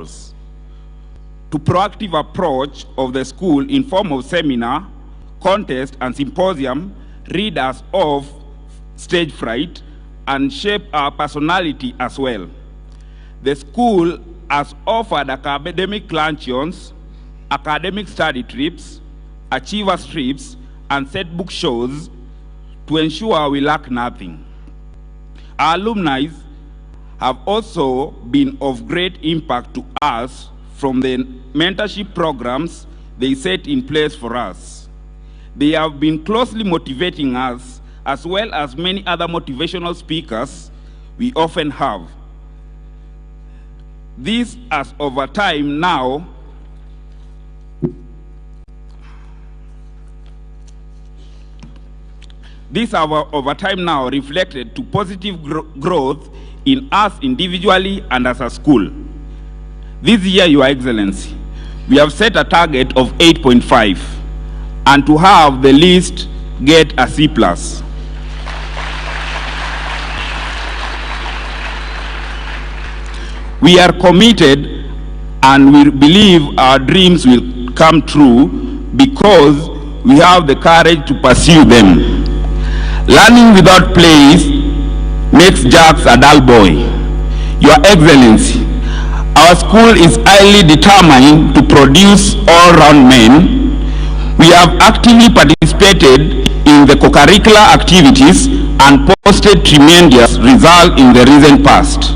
To proactive approach of the school in form of seminar, contest, and symposium rid us of stage fright and shape our personality as well. The school has offered academic luncheons, academic study trips, achievers trips, and set book shows to ensure we lack nothing. Our alumni have also been of great impact to us from the mentorship programs they set in place for us. They have been closely motivating us, as well as many other motivational speakers we often have. This has over time now reflected to positive growth in us individually and as a school. This year, Your Excellency, we have set a target of 8.5 and to have the least get a C+. We are committed and we believe our dreams will come true because we have the courage to pursue them. Learning without place makes Jacks a dull boy. Your Excellency, our school is highly determined to produce all-round men. We have actively participated in the co-curricular activities and posted tremendous results in the recent past.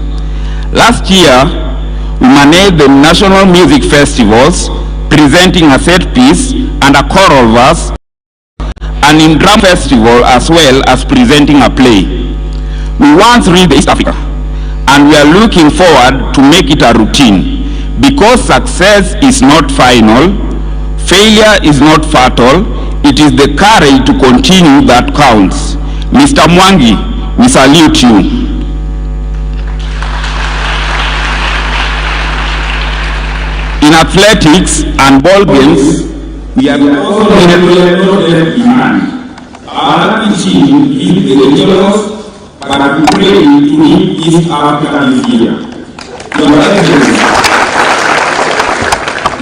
Last year, we managed the national music festivals, presenting a set piece and a choral verse, and in drum festival as well as presenting a play. We once reached East Africa, and we are looking forward to make it a routine, because success is not final, failure is not fatal, it is the courage to continue that counts. Mr. Mwangi, we salute you. In athletics and ball games, we are also demand. Our team is the regionals, but we pray to win East Africa this year.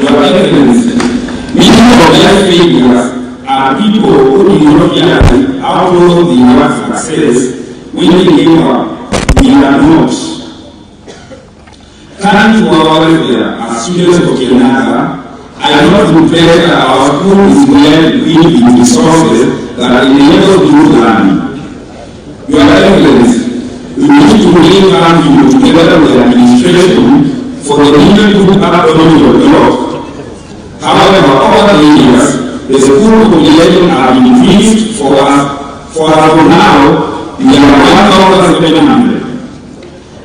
Your Excellency, many of their failures are people who do not realize how close they were to success when they gave up. We are not. Coming to our welfare as students of Kirinyaga, I not declare that our school is well equipped with resources that enable good learning. Your Excellency, we need to bring you together with the administration for the needed good autonomy of the law. However, over the years, the school population has increased for us now, we are 1,700.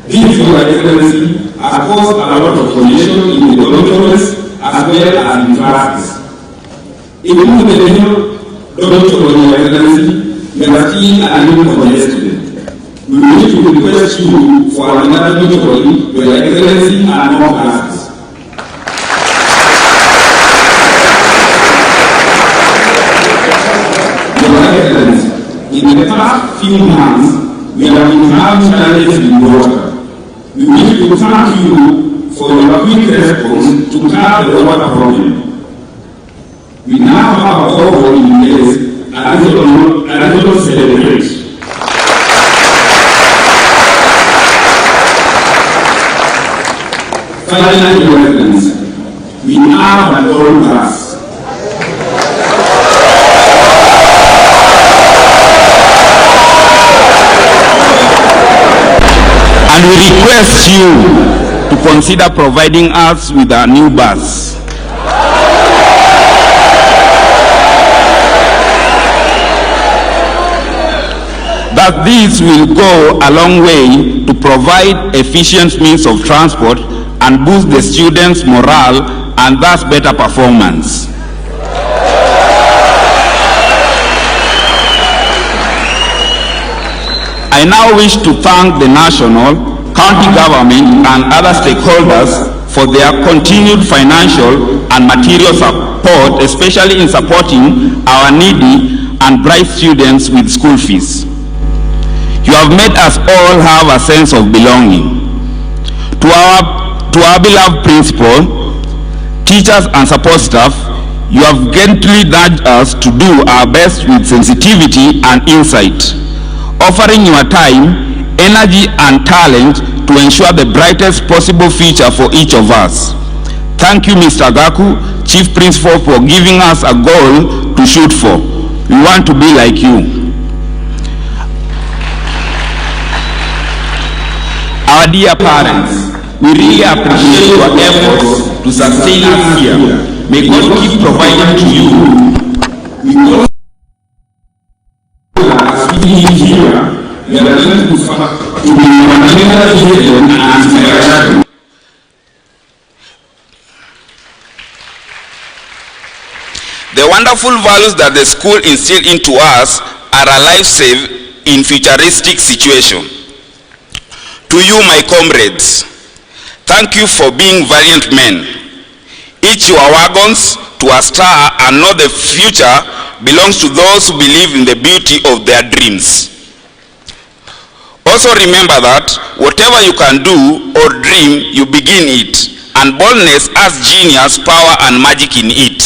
This, Your Excellency, has caused a lot of congestion in the dormitories as well as in classes. Even with the new dormitory, Your Excellency, we are still a little congested. We need to request you for another dormitory, Your Excellency, and more classes. Your Excellency, in the past few months, we have been having challenges with water. We wish to thank you for your quick response to curb the water problem. We now have a borehole in place and we will celebrate. Finally, Your Excellency, we now have an old class. And we request you to consider providing us with a new bus. That this will go a long way to provide efficient means of transport and boost the students' morale and thus better performance. I now wish to thank the national, county government and other stakeholders for their continued financial and material support, especially in supporting our needy and bright students with school fees. You have made us all have a sense of belonging. To our to our beloved principal, teachers and support staff, you have gently nudged us to do our best with sensitivity and insight, offering your time, energy and talent to ensure the brightest possible future for each of us. Thank you, Mr. Gaku, Chief Principal, for giving us a goal to shoot for. We want to be like you. Our dear parents, we really appreciate your efforts to sustain us here. May God keep providing to you. Because as we here, we are going to be fundamental children and inspiration. The wonderful values that the school instilled into us are a life-save in futuristic situation. To you, my comrades, thank you for being valiant men. Each your wagons to a star, and know the future belongs to those who believe in the beauty of their dreams. Also remember that whatever you can do or dream, you begin it, and boldness has genius, power, and magic in it.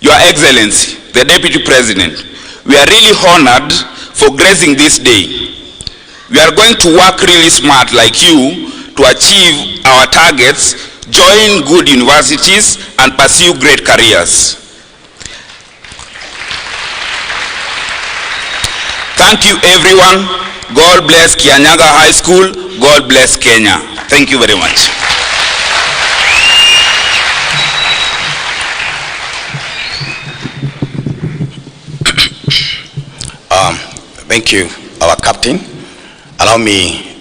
Your Excellency, the Deputy President, we are really honored for gracing this day. We are going to work really smart like you to achieve our targets, join good universities, and pursue great careers. Thank you, everyone. God bless Kirinyaga High School. God bless Kenya. Thank you very much. Thank you, our captain. Allow me,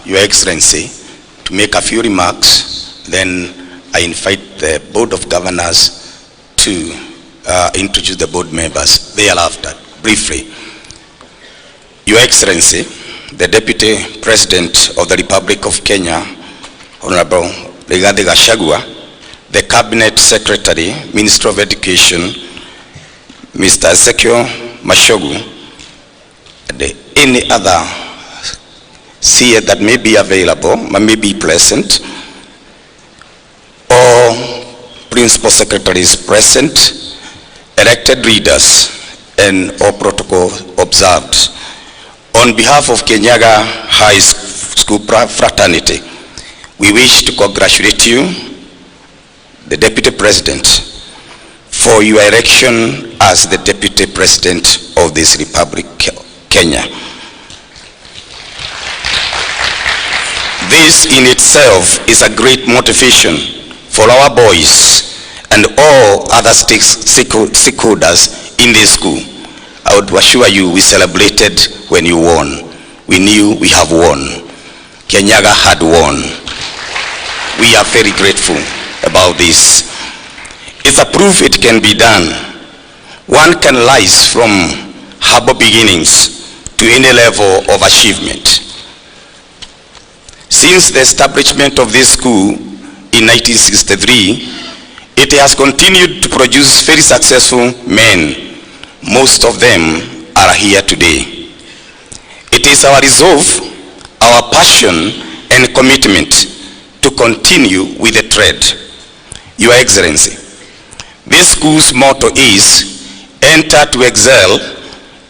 Your Excellency, to make a few remarks. Then I invite the Board of Governors to introduce the board members thereafter, briefly. Your Excellency, the Deputy President of the Republic of Kenya, Honorable Gachagua, the Cabinet Secretary, Minister of Education, Mr. Ezekiel Mashogu, any other CA that may be available, may be present, or principal secretaries present, elected leaders, and all protocol observed. On behalf of Kirinyaga High School fraternity, we wish to congratulate you, the Deputy President, for your election as the Deputy President of this Republic, Kenya. This in itself is a great motivation for our boys and all other stakeholders in this school. I would assure you we celebrated when you won. We knew we have won. Kirinyaga had won. We are very grateful about this. It's a proof it can be done. One can rise from humble beginnings to any level of achievement. Since the establishment of this school in 1963, it has continued to produce very successful men. Most of them are here today. It is our resolve, our passion, and commitment to continue with the trade. Your Excellency, this school's motto is, enter to excel,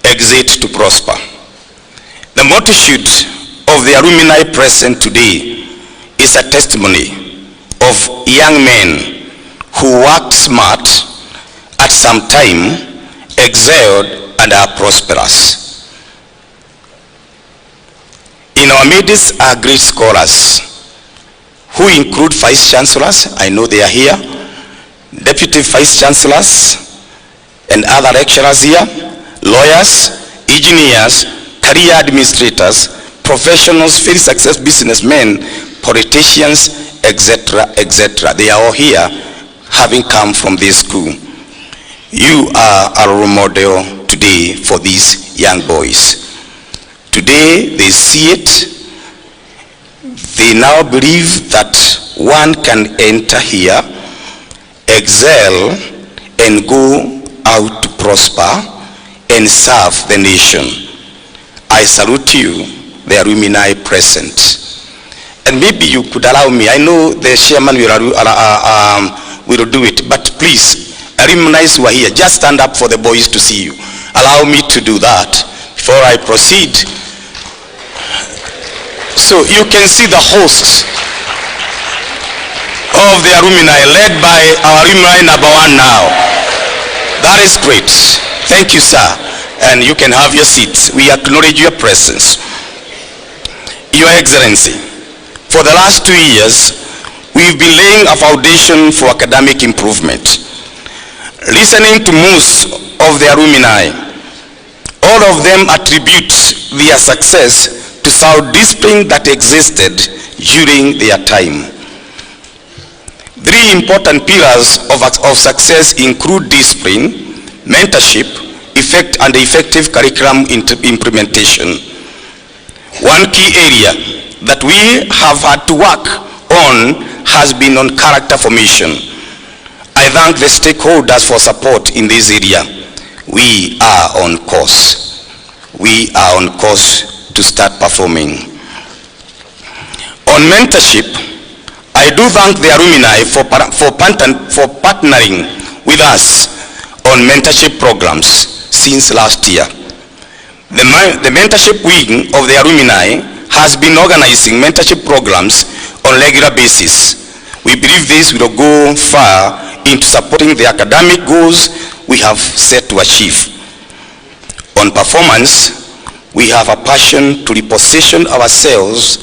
exit to prosper. The multitude of the alumni present today is a testimony of young men who worked smart, at some time excelled, and are prosperous. In our midst are great scholars who include vice chancellors, I know they are here, deputy vice chancellors, and other lecturers here, lawyers, engineers, career administrators, professionals, very successful businessmen, politicians, etc., etc. They are all here, having come from this school. You are a role model today for these young boys. Today they see it. They now believe that one can enter here, excel, and go out to prosper and serve the nation. I salute you, the alumni present. And maybe you could allow me. I know the chairman will do it, but please, alumni who are here, just stand up for the boys to see you. Allow me to do that before I proceed. So you can see the hosts of the alumni, led by our alumni number 1 now. That is great. Thank you, sir. And you can have your seats. We acknowledge your presence. Your Excellency, for the last 2 years, we've been laying a foundation for academic improvement. Listening to most of the alumni, all of them attribute their success to sound discipline that existed during their time. 3 important pillars of success include discipline, mentorship, and effective curriculum implementation. One key area that we have had to work on has been on character formation. I thank the stakeholders for support in this area. We are on course. We are on course to start performing. On mentorship, I do thank the alumni for partnering with us on mentorship programs since last year. The mentorship wing of the alumni has been organizing mentorship programs on a regular basis. We believe this will go far into supporting the academic goals we have set to achieve. On performance, we have a passion to reposition ourselves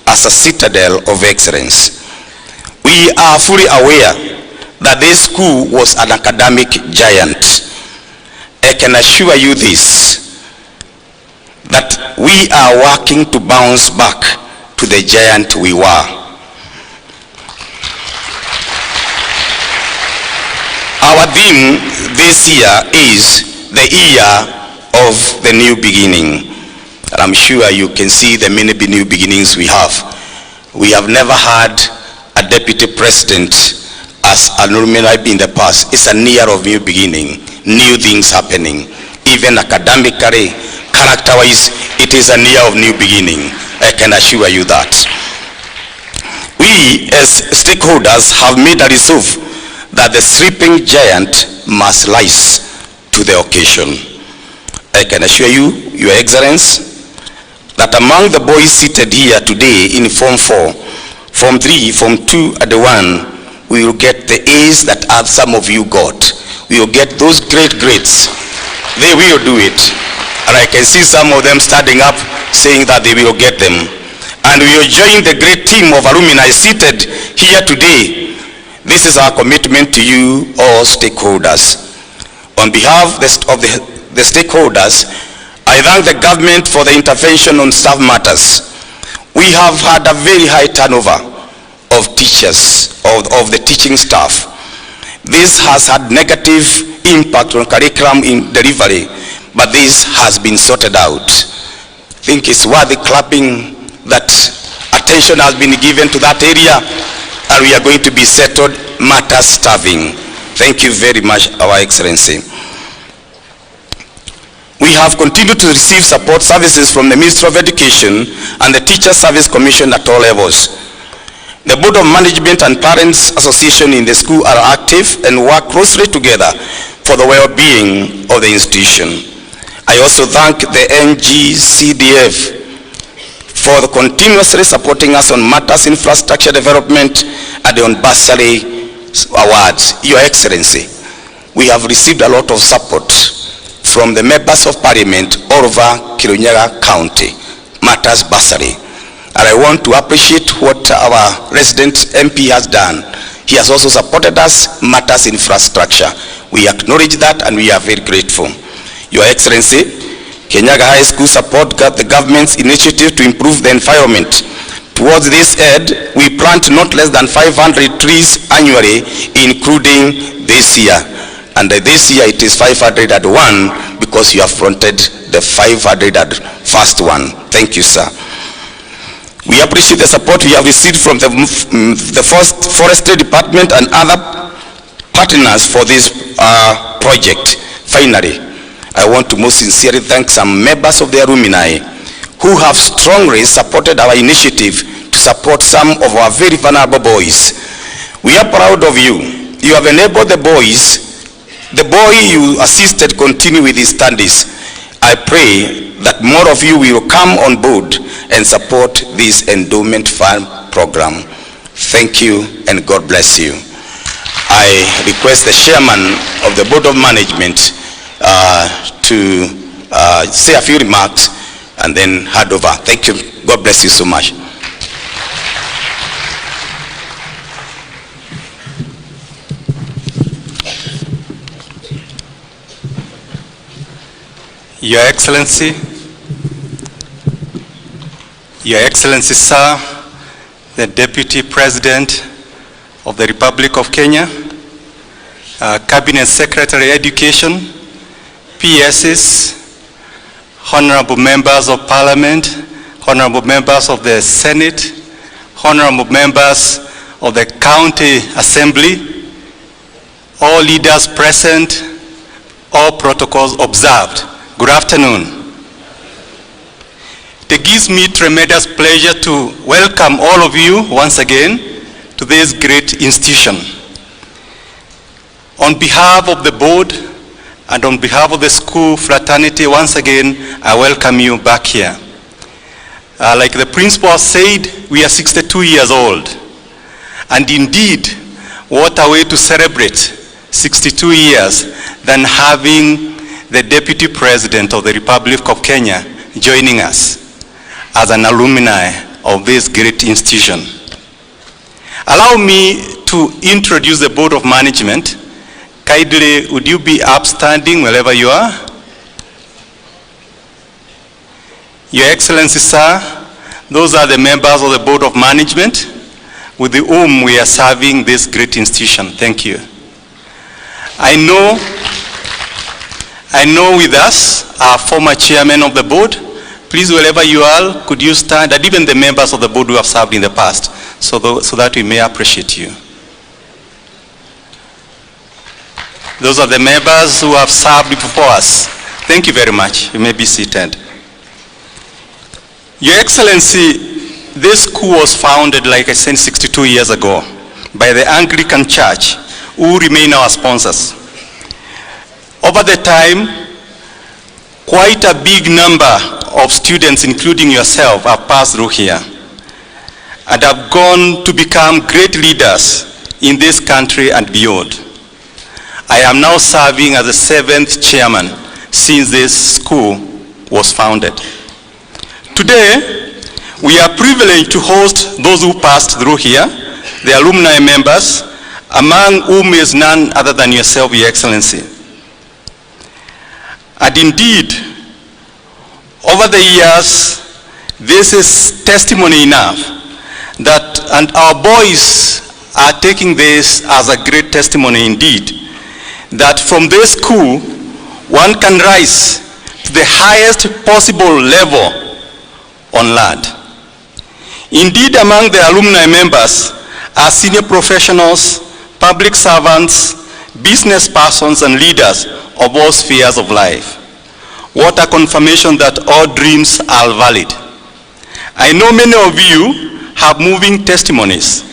as a citadel of excellence. We are fully aware that this school was an academic giant. I can assure you this, that we are working to bounce back to the giant we were. Our theme this year is the year of the new beginning. And I'm sure you can see the many new beginnings we have. We have never had a deputy president as an alumni in the past. It's a year of new beginning, new things happening. Even academically, character-wise, it is a year of new beginning. I can assure you that. We as stakeholders have made a resolve that the sleeping giant must rise to the occasion. I can assure you, Your Excellency, that among the boys seated here today in Form 4, Form 3, Form 2, and the 1, we will get the A's that some of you got. We will get those great grades. They will do it. And I can see some of them standing up saying that they will get them. And we will join the great team of alumni seated here today. This is our commitment to you, all stakeholders. On behalf of the stakeholders, I thank the government for the intervention on staff matters. We have had a very high turnover of teachers, of the teaching staff. This has had negative impact on curriculum in delivery, but this has been sorted out. I think it's worthy clapping that attention has been given to that area, and we are going to be settled matters staffing. Thank you very much, Our Excellency. We have continued to receive support services from the Ministry of Education and the Teacher Service Commission at all levels. The Board of Management and Parents Association in the school are active and work closely together for the well-being of the institution. I also thank the NGCDF for continuously supporting us on matters infrastructure development and on bursary awards. Your Excellency, we have received a lot of support from the members of parliament all over Kirinyaga County, matters bursary. And I want to appreciate what our resident MP has done. He has also supported us, matters infrastructure. We acknowledge that and we are very grateful. Your Excellency, Kirinyaga High School support the government's initiative to improve the environment. Towards this end, we plant not less than 500 trees annually, including this year. And this year it is 501 because you have fronted the 501st one. Thank you, sir. We appreciate the support we have received from the Forestry Department and other partners for this project. Finally, I want to most sincerely thank some members of the alumni who have strongly supported our initiative to support some of our very vulnerable boys. We are proud of you. You have enabled the boys. The boy you assisted continue with his studies. I pray that more of you will come on board and support this endowment fund program. Thank you and God bless you. I request the chairman of the Board of Management to say a few remarks and then hand over. Thank you. God bless you so much. Your Excellency, Sir, the Deputy President of the Republic of Kenya, Cabinet Secretary Education, PSs, Honorable Members of Parliament, Honorable Members of the Senate, Honorable Members of the County Assembly, all leaders present, all protocols observed. Good afternoon. It gives me tremendous pleasure to welcome all of you once again to this great institution. On behalf of the board and on behalf of the school fraternity, once again, I welcome you back here. Like the principal said, we are 62 years old. And indeed, what a way to celebrate 62 years than having the Deputy President of the Republic of Kenya joining us as an alumni of this great institution. Allow me to introduce the Board of Management. Kindly, would you be upstanding wherever you are? Your Excellency, sir, those are the members of the Board of Management with whom we are serving this great institution. Thank you. I know with us our former chairman of the board. Please, wherever you are, could you stand, and even the members of the board who have served in the past, so that we may appreciate you. Those are the members who have served before us. Thank you very much. You may be seated. Your Excellency, this school was founded, like I said, 62 years ago by the Anglican Church, who remain our sponsors. Over the time, quite a big number of students, including yourself, have passed through here and have gone to become great leaders in this country and beyond. I am now serving as the 7th chairman since this school was founded. Today, we are privileged to host those who passed through here, the alumni members, among whom is none other than yourself, Your Excellency. And indeed, over the years, this is testimony enough that, and our boys are taking this as a great testimony indeed, that from this school, one can rise to the highest possible level on land. Indeed, among the alumni members are senior professionals, public servants, business persons, and leaders of all spheres of life. What a confirmation that all dreams are valid. I know many of you have moving testimonies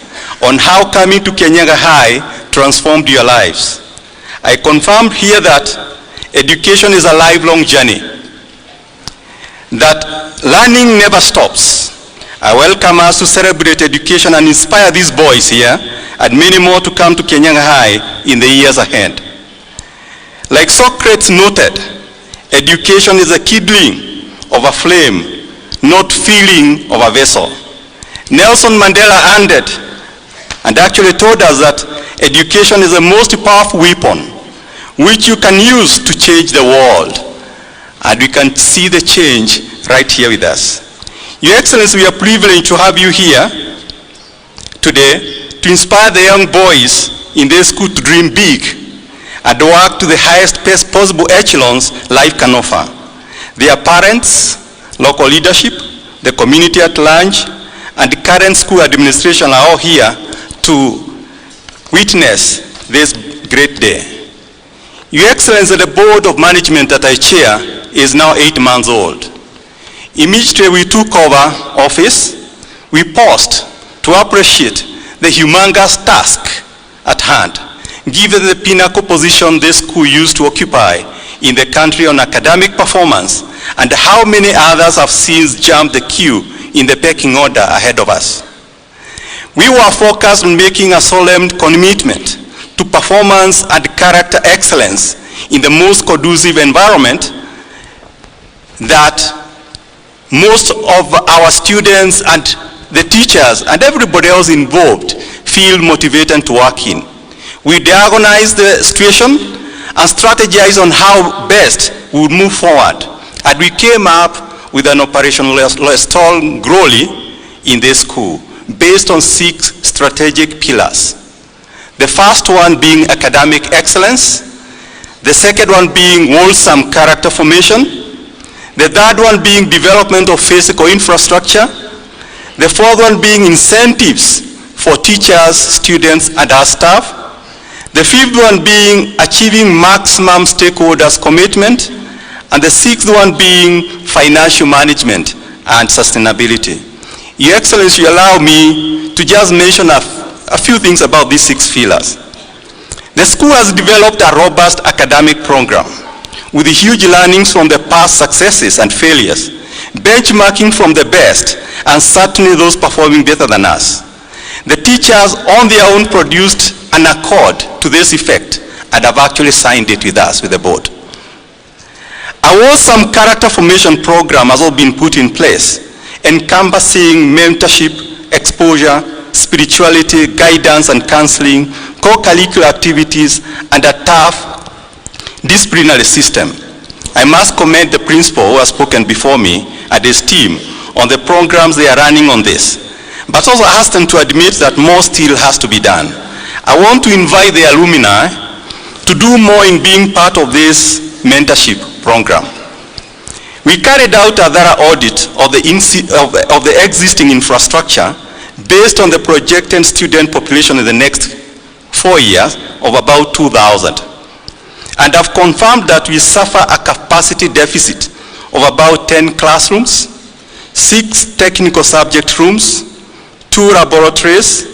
on how coming to Kirinyaga High transformed your lives. I confirm here that education is a lifelong journey, that learning never stops. I welcome us to celebrate education and inspire these boys here and many more to come to Kirinyaga High in the years ahead. Like Socrates noted, education is a kindling of a flame, not filling of a vessel. Nelson Mandela ended and actually told us that education is the most powerful weapon which you can use to change the world. And we can see the change right here with us. Your Excellency, we are privileged to have you here today to inspire the young boys in this school to dream big and work to the highest possible echelons life can offer. Their parents, local leadership, the community at large, and the current school administration are all here to witness this great day. Your Excellency, the Board of Management that I chair is now 8 months old. Immediately we took over office, we paused to appreciate the humongous task at hand, given the pinnacle position this school used to occupy in the country on academic performance, and how many others have since jumped the queue in the pecking order ahead of us. We were focused on making a solemn commitment to performance and character excellence in the most conducive environment that most of our students and the teachers and everybody else involved feel motivated to work in. We diagnosed the situation and strategized on how best we would move forward. And we came up with an operational stall growly in this school based on 6 strategic pillars. The first one being academic excellence, the second one being wholesome character formation, the third one being development of physical infrastructure, the fourth one being incentives for teachers, students, and our staff, the fifth one being achieving maximum stakeholders' commitment, and the sixth one being financial management and sustainability. Your Excellency, allow me to just mention a few things about these 6 pillars. The school has developed a robust academic program with huge learnings from the past successes and failures, benchmarking from the best, and certainly those performing better than us. The teachers on their own produced an accord to this effect and have actually signed it with us, with the board. A wholesome character formation program has all been put in place, encompassing mentorship, exposure, spirituality, guidance and counseling, co-curricular activities, and a tough disciplinary system. I must commend the principal who has spoken before me and his team on the programs they are running on this, but also ask them to admit that more still has to be done. I want to invite the alumni to do more in being part of this mentorship program. We carried out a thorough audit of the existing infrastructure based on the projected student population in the next 4 years of about 2,000. And have confirmed that we suffer a capacity deficit of about 10 classrooms, 6 technical subject rooms, 2 laboratories.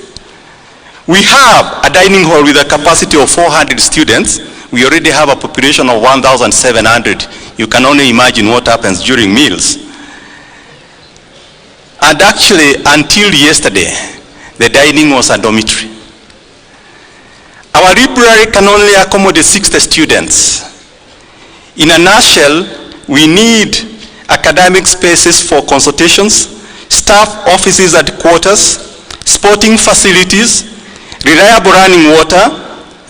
We have a dining hall with a capacity of 400 students. We already have a population of 1,700. You can only imagine what happens during meals. And actually, until yesterday, the dining was a dormitory. Our library can only accommodate 60 students. In a nutshell, we need academic spaces for consultations, staff offices and quarters, sporting facilities, reliable running water,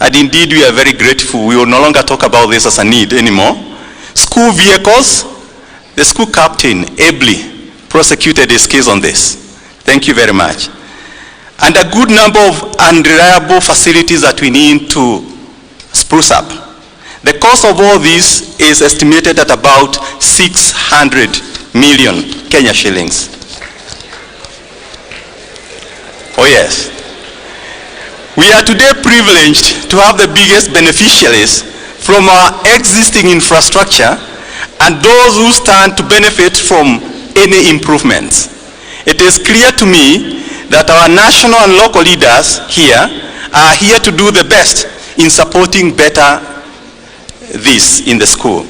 and indeed we are very grateful. We will no longer talk about this as a need anymore. School vehicles. The school captain ably prosecuted his case on this. Thank you very much. And a good number of unreliable facilities that we need to spruce up. The cost of all this is estimated at about 600 million Kenya shillings. Oh yes. We are today privileged to have the biggest beneficiaries from our existing infrastructure and those who stand to benefit from any improvements. It is clear to me that our national and local leaders here are here to do the best in supporting better this in the school.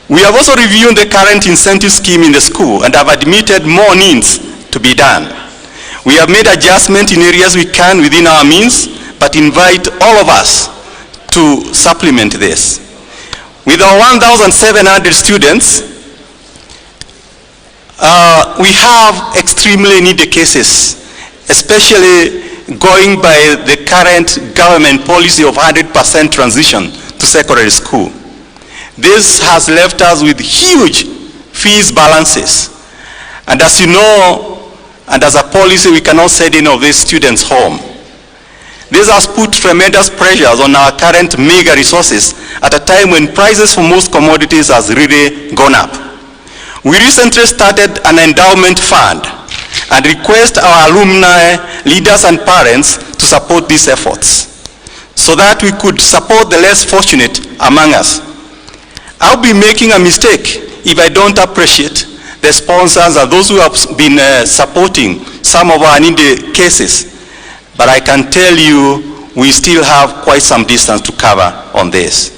We have also reviewed the current incentive scheme in the school and have admitted more needs to be done. We have made adjustments in areas we can within our means, but invite all of us to supplement this. With our 1,700 students, we have extremely needy cases, especially going by the current government policy of 100% transition to secondary school. This has left us with huge fees balances. And as you know, and as a policy, we cannot send any of these students home. This has put tremendous pressures on our current meager resources at a time when prices for most commodities has really gone up. We recently started an endowment fund and request our alumni, leaders and parents to support these efforts so that we could support the less fortunate among us. I'll be making a mistake if I don't appreciate the sponsors, and those who have been supporting some of our needy cases. But I can tell you, we still have quite some distance to cover on this.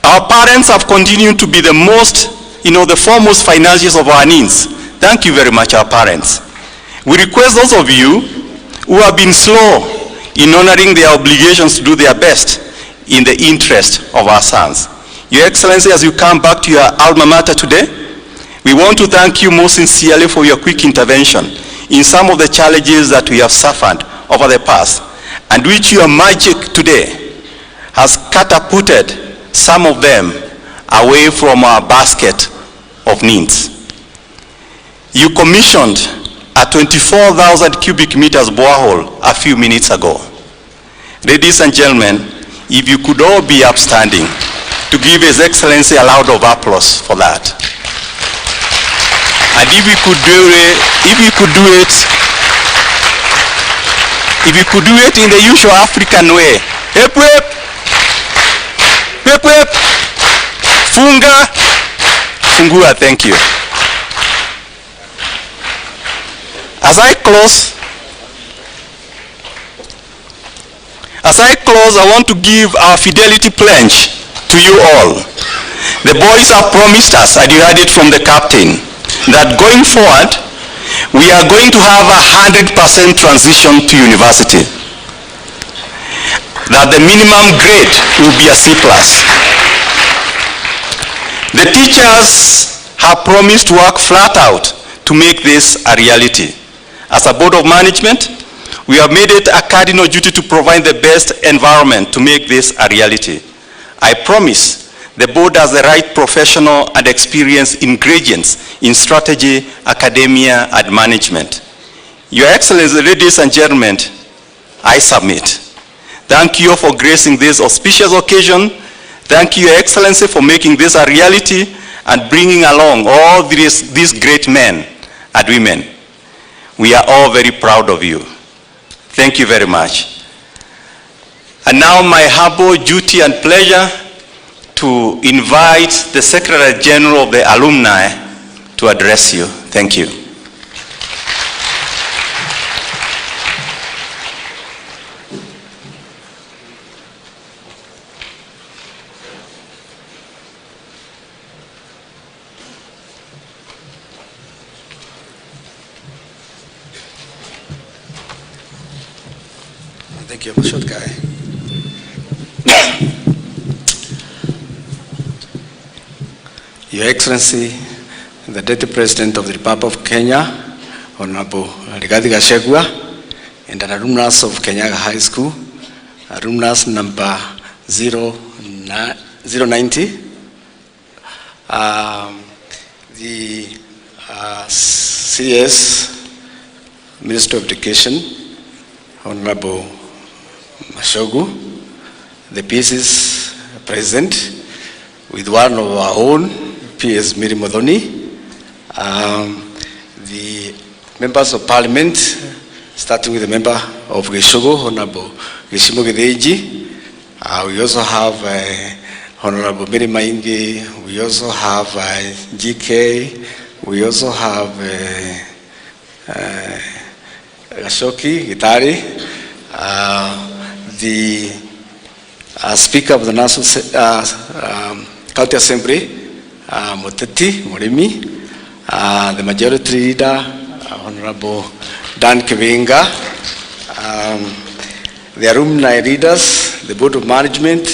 Our parents have continued to be the most, the foremost financiers of our needs. Thank you very much, our parents. We request those of you who have been slow in honoring their obligations to do their best in the interest of our sons. Your Excellency, as you come back to your alma mater today, we want to thank you most sincerely for your quick intervention in some of the challenges that we have suffered over the past, and which your magic today has catapulted some of them away from our basket of needs. You commissioned a 24,000 cubic meters borehole a few minutes ago. Ladies and gentlemen, if you could all be upstanding to give His Excellency a round of applause for that. And if we could do it in the usual African way. Hip hip, hip hip, funga, fungua, thank you. As I close, I want to give our fidelity pledge to you all. The boys have promised us, and you heard it from the captain, that going forward, we are going to have 100% transition to university. That the minimum grade will be a C+. The teachers have promised to work flat out to make this a reality. As a board of management, we have made it a cardinal duty to provide the best environment to make this a reality. I promise the board has the right professional and experienced ingredients in strategy, academia, and management. Your Excellency, ladies and gentlemen, I submit. Thank you for gracing this auspicious occasion. Thank you, Your Excellency, for making this a reality and bringing along all these great men and women. We are all very proud of you. Thank you very much. And now my humble duty and pleasure to invite the Secretary General of the Alumni to address you. Thank you. Thank you, short guy. Your Excellency, the Deputy President of the Republic of Kenya, Honorable Gachagua, and an alumnus of Kirinyaga High School, alumnus number 090, the CS, Minister of Education, Honorable Mashogu, the PSs present, with one of our own, PS Miri Modoni, the members of Parliament, starting with the member of Gachagua, Honorable Gishimo Gedeji. We also have Honorable Miri Maingi, we also have GK, we also have Gashoki, Gitari, the Speaker of the National County Assembly, Muteti, Morimi, the Majority Leader, Honorable Dan Kirinyaga, the alumni leaders, the Board of Management,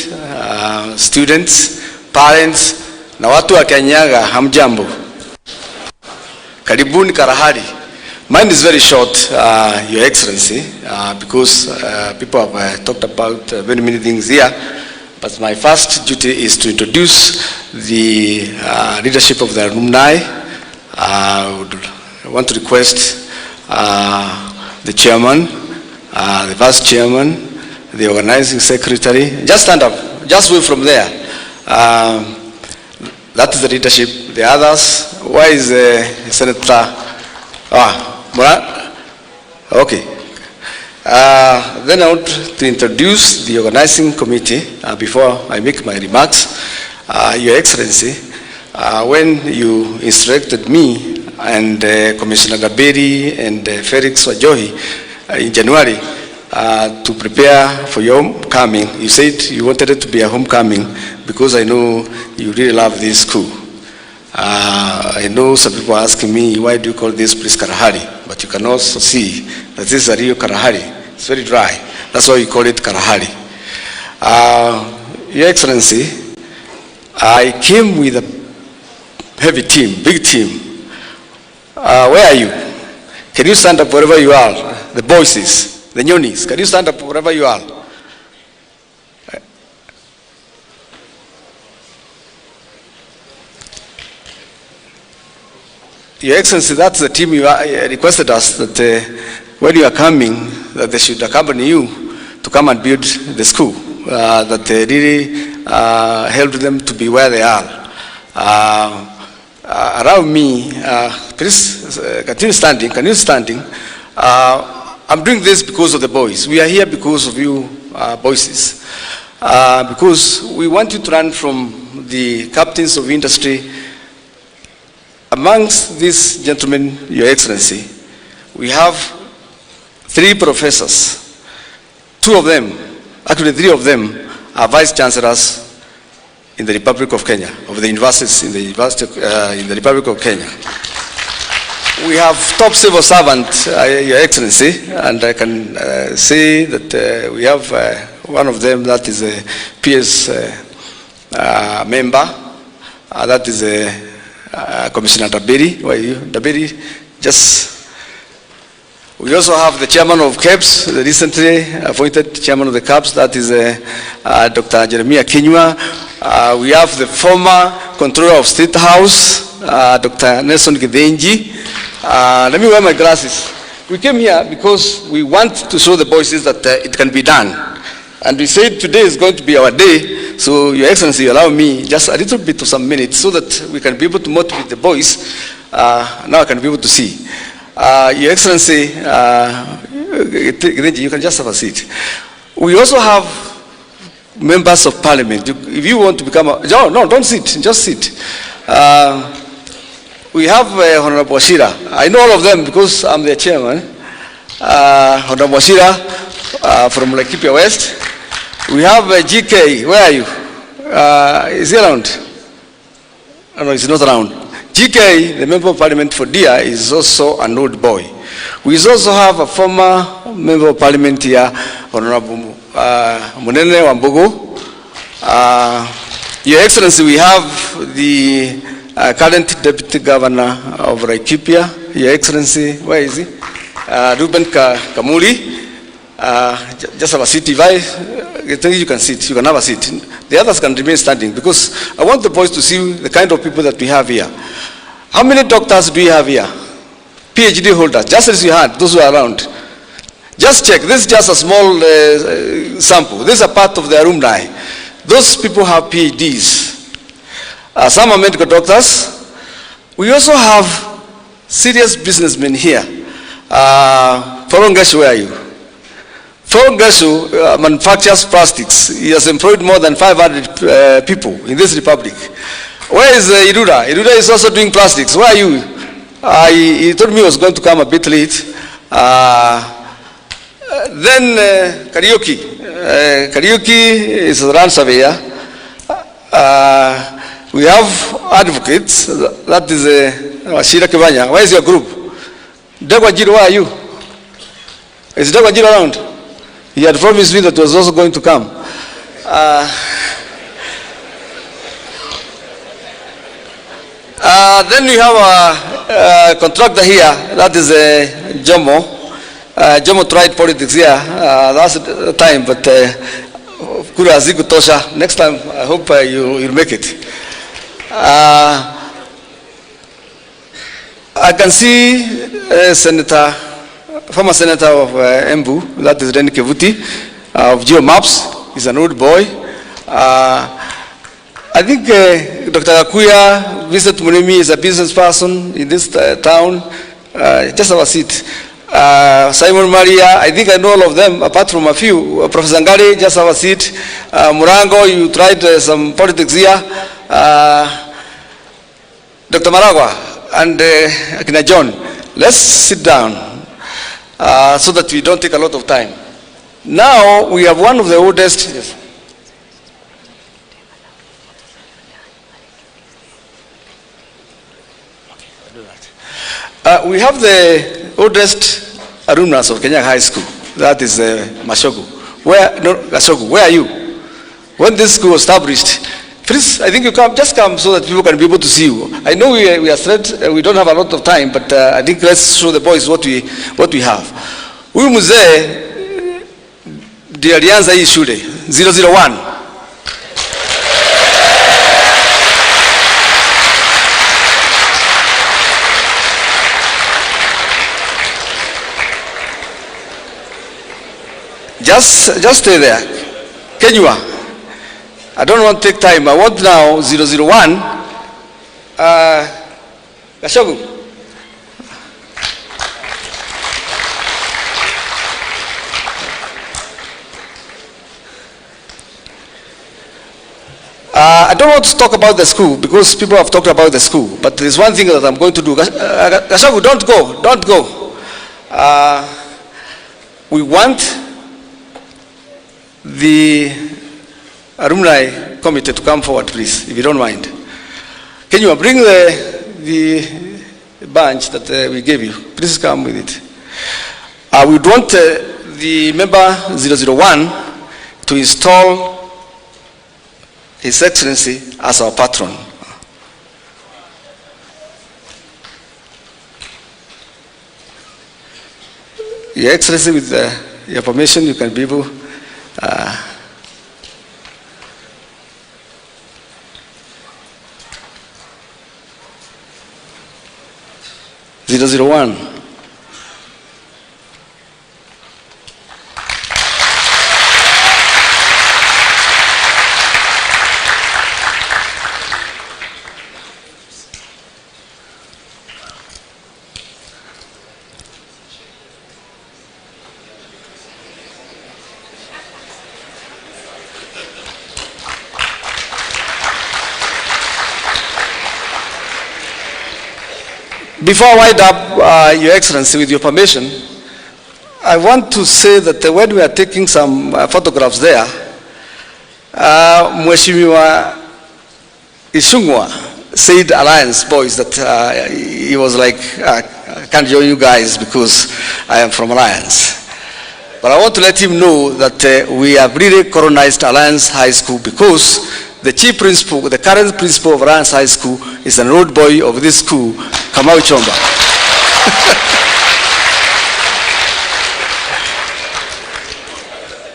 students, parents, na watu wa Kirinyaga, hamjambo. Karibuni Karahari. Mine is very short, Your Excellency, because people have talked about very many things here. But my first duty is to introduce the leadership of the alumni. I want to request the chairman, the vice chairman, the organizing secretary. Just stand up, just wait from there. That is the leadership. The others, why is Senator? Murat? Okay. Then I want to introduce the organizing committee before I make my remarks. Your Excellency, when you instructed me and Commissioner Gaberi and Felix Wajohi in January to prepare for your homecoming, you said you wanted it to be a homecoming because I know you really love this school. I know some people are asking me, why do you call this place Karahari? But you can also see that this is a real Karahari. It's very dry. That's why we call it Karahari. Your Excellency, I came with a heavy team, big team. Where are you? Can you stand up wherever you are? The voices, the Nyonis, can you stand up wherever you are? Your Excellency, that's the team you requested us that when you are coming, that they should accompany you to come and build the school. That really helped them to be where they are. Around me, please continue standing. Can you standing? I'm doing this because of the boys. We are here because of you voices. Because we want you to learn from the captains of industry. Amongst these gentlemen, Your Excellency, we have 3 professors. 2 of them, actually 3 of them, are vice chancellors in the Republic of Kenya, of the universities in the Republic of Kenya. We have top civil servant, Your Excellency, and I can say that we have one of them that is a PS member, that is Commissioner Dabiri. Where are you? Dabiri, just. We also have the chairman of CAPS, the recently appointed chairman of the CAPS, that is Dr. Jeremiah Kinyua. We have the former controller of State House, Dr. Nelson Gidenji. Let me wear my glasses. We came here because we want to show the voices that it can be done. And we said today is going to be our day, so Your Excellency, allow me just a little bit of some minutes so that we can be able to motivate the boys. Now I can be able to see. Your Excellency, you can just have a seat. We also have members of parliament. If you want to become a... No, don't sit, just sit. We have Honorable Washira. I know all of them because I'm their chairman. Honorable Washira from Laikipia West. We have GK. Where are you? Is he around? Oh, no, he's not around. GK, the member of parliament for Dia, is also an old boy. We also have a former member of parliament here, Honorable Munene Wambugu. Your Excellency, we have the current deputy governor of Laikipia. Your Excellency, where is he? Ruben Kamuli. Just have a seat. If I think you can sit, you can have a seat. The others can remain standing because I want the boys to see the kind of people that we have here. How many doctors do we have here? PhD holders, just as you had, those who are around. Just check. This is just a small sample. This is a part of the alumni. Those people have PhDs. Some are medical doctors. We also have serious businessmen here. Forongashu, where are you? Forongashu manufactures plastics. He has employed more than 500 people in this republic. Where is Irura? Irura is also doing plastics. Where are you? He told me he was going to come a bit late. Then Karaoke. Karaoke is a land surveyor. We have advocates. That is Shira Kibanya. Where is your group? Degwajiro, where are you? Is Degwajiro around? He had promised me that he was also going to come. Then we have a contractor here. That is Jomo. Jomo tried politics here last time, but Kura Zigutosha. Next time, I hope you'll make it. I can see former senator of Embu, that is Ren Kevuti, of GeoMaps. He's an old boy. I think Dr. Akuya, Vincent Munimi is a business person in this town. Just have a seat. Simon Maria, I think I know all of them, apart from a few. Professor Ngari, just have a seat. Murango, you tried some politics here. Dr. Maragwa and Akina John, let's sit down so that we don't take a lot of time. Now we have one of the oldest. Yes. We have the oldest alumnus of Kirinyaga High School. That is Mashogu. Gachagua, where are you? When this school was established, please, I think you just come so that people can be able to see you. I know we are straight, we don't have a lot of time, but I think let's show the boys what we have. Huyu mzee ndiye alianza hii shule 001. Just stay there. Kenyua. I don't want to take time. I want now 001. Gachagua. I don't want to talk about the school because people have talked about the school. But there's one thing that I'm going to do. Gachagua, don't go. Don't go. We want the Alumni committee to come forward, please, if you don't mind. Can you bring the bunch that we gave you? Please come with it. We would want the member 001 to install His Excellency as our patron. Your Excellency, with your permission, you can be able 001. Before I wind up, Your Excellency, with your permission, I want to say that when we are taking some photographs there, Mheshimiwa Ishungwa said Alliance boys that he was like, I can't join you guys because I am from Alliance. But I want to let him know that we have really colonized Alliance High School because the chief principal, the current principal of Alliance High School is an old boy of this school, Kamau Chomba.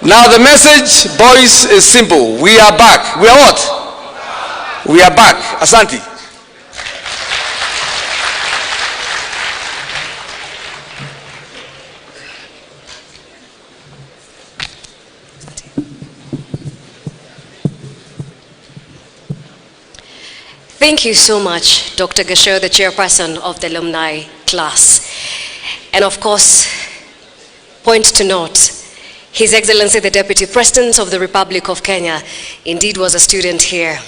Now the message, boys, is simple. We are back. We are what? We are back. Asante. Thank you so much, Dr. Gachagua, the chairperson of the alumni class. And of course, point to note, His Excellency the Deputy President of the Republic of Kenya indeed was a student here.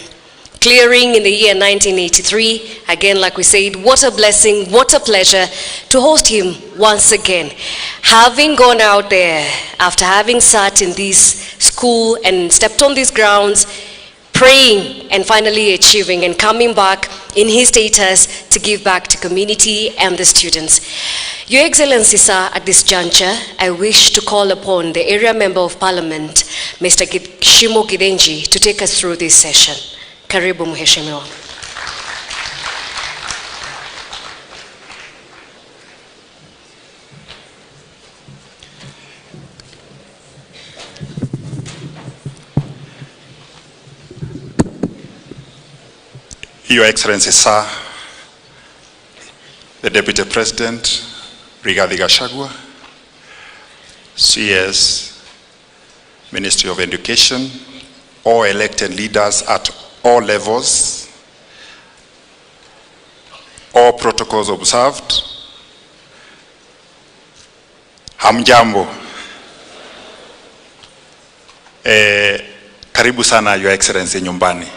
Clearing in the year 1983, again, like we said, what a blessing, what a pleasure to host him once again. Having gone out there, after having sat in this school and stepped on these grounds, praying and finally achieving and coming back in his status to give back to community and the students. Your Excellency, sir, at this juncture, I wish to call upon the area member of parliament, Mr. Shimo Gidenji, to take us through this session. Karibu Mheshimiwa. Your Excellency, sir, the Deputy President, Rigathi Gachagua, CS, Ministry of Education, all elected leaders at all levels, all protocols observed. Hamjambo. Karibu sana, Your Excellency, nyumbani.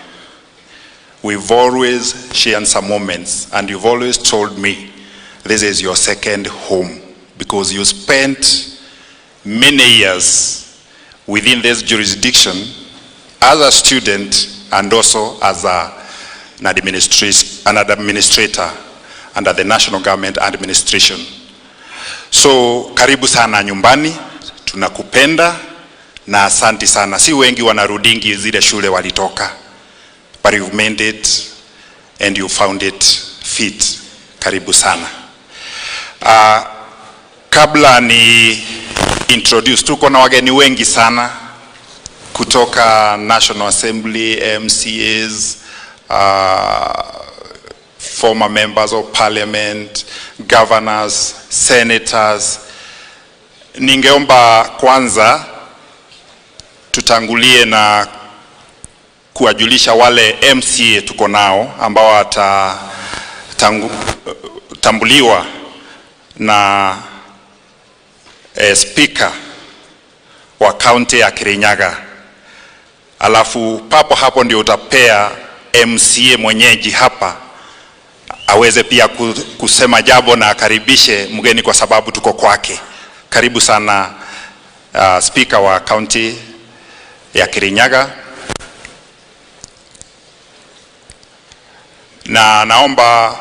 we've always shared some moments, and you've always told me this is your second home, because you spent many years within this jurisdiction as a student and also as an administrator under the national government administration. So karibu sana nyumbani, tunakupenda na asanti sana. Si wengi wanarudingi zile shule walitoka, but you've made it and you found it fit. Karibu sana. Kabla ni introduce, tuko na wageni wengi sana kutoka National Assembly, MCAs, former members of parliament, governors, senators. Ningeomba kwanza tutangulie na kuwajulisha wale MCA tuko nao ambao watatambuliwa na speaker wa county ya Kirinyaga. Alafu papo hapo ndio utapea MCA mwenyeji hapa aweze pia kusema jambo na akaribishe mgeni kwa sababu tuko kwake. Karibu sana speaker wa county ya Kirinyaga. Na naomba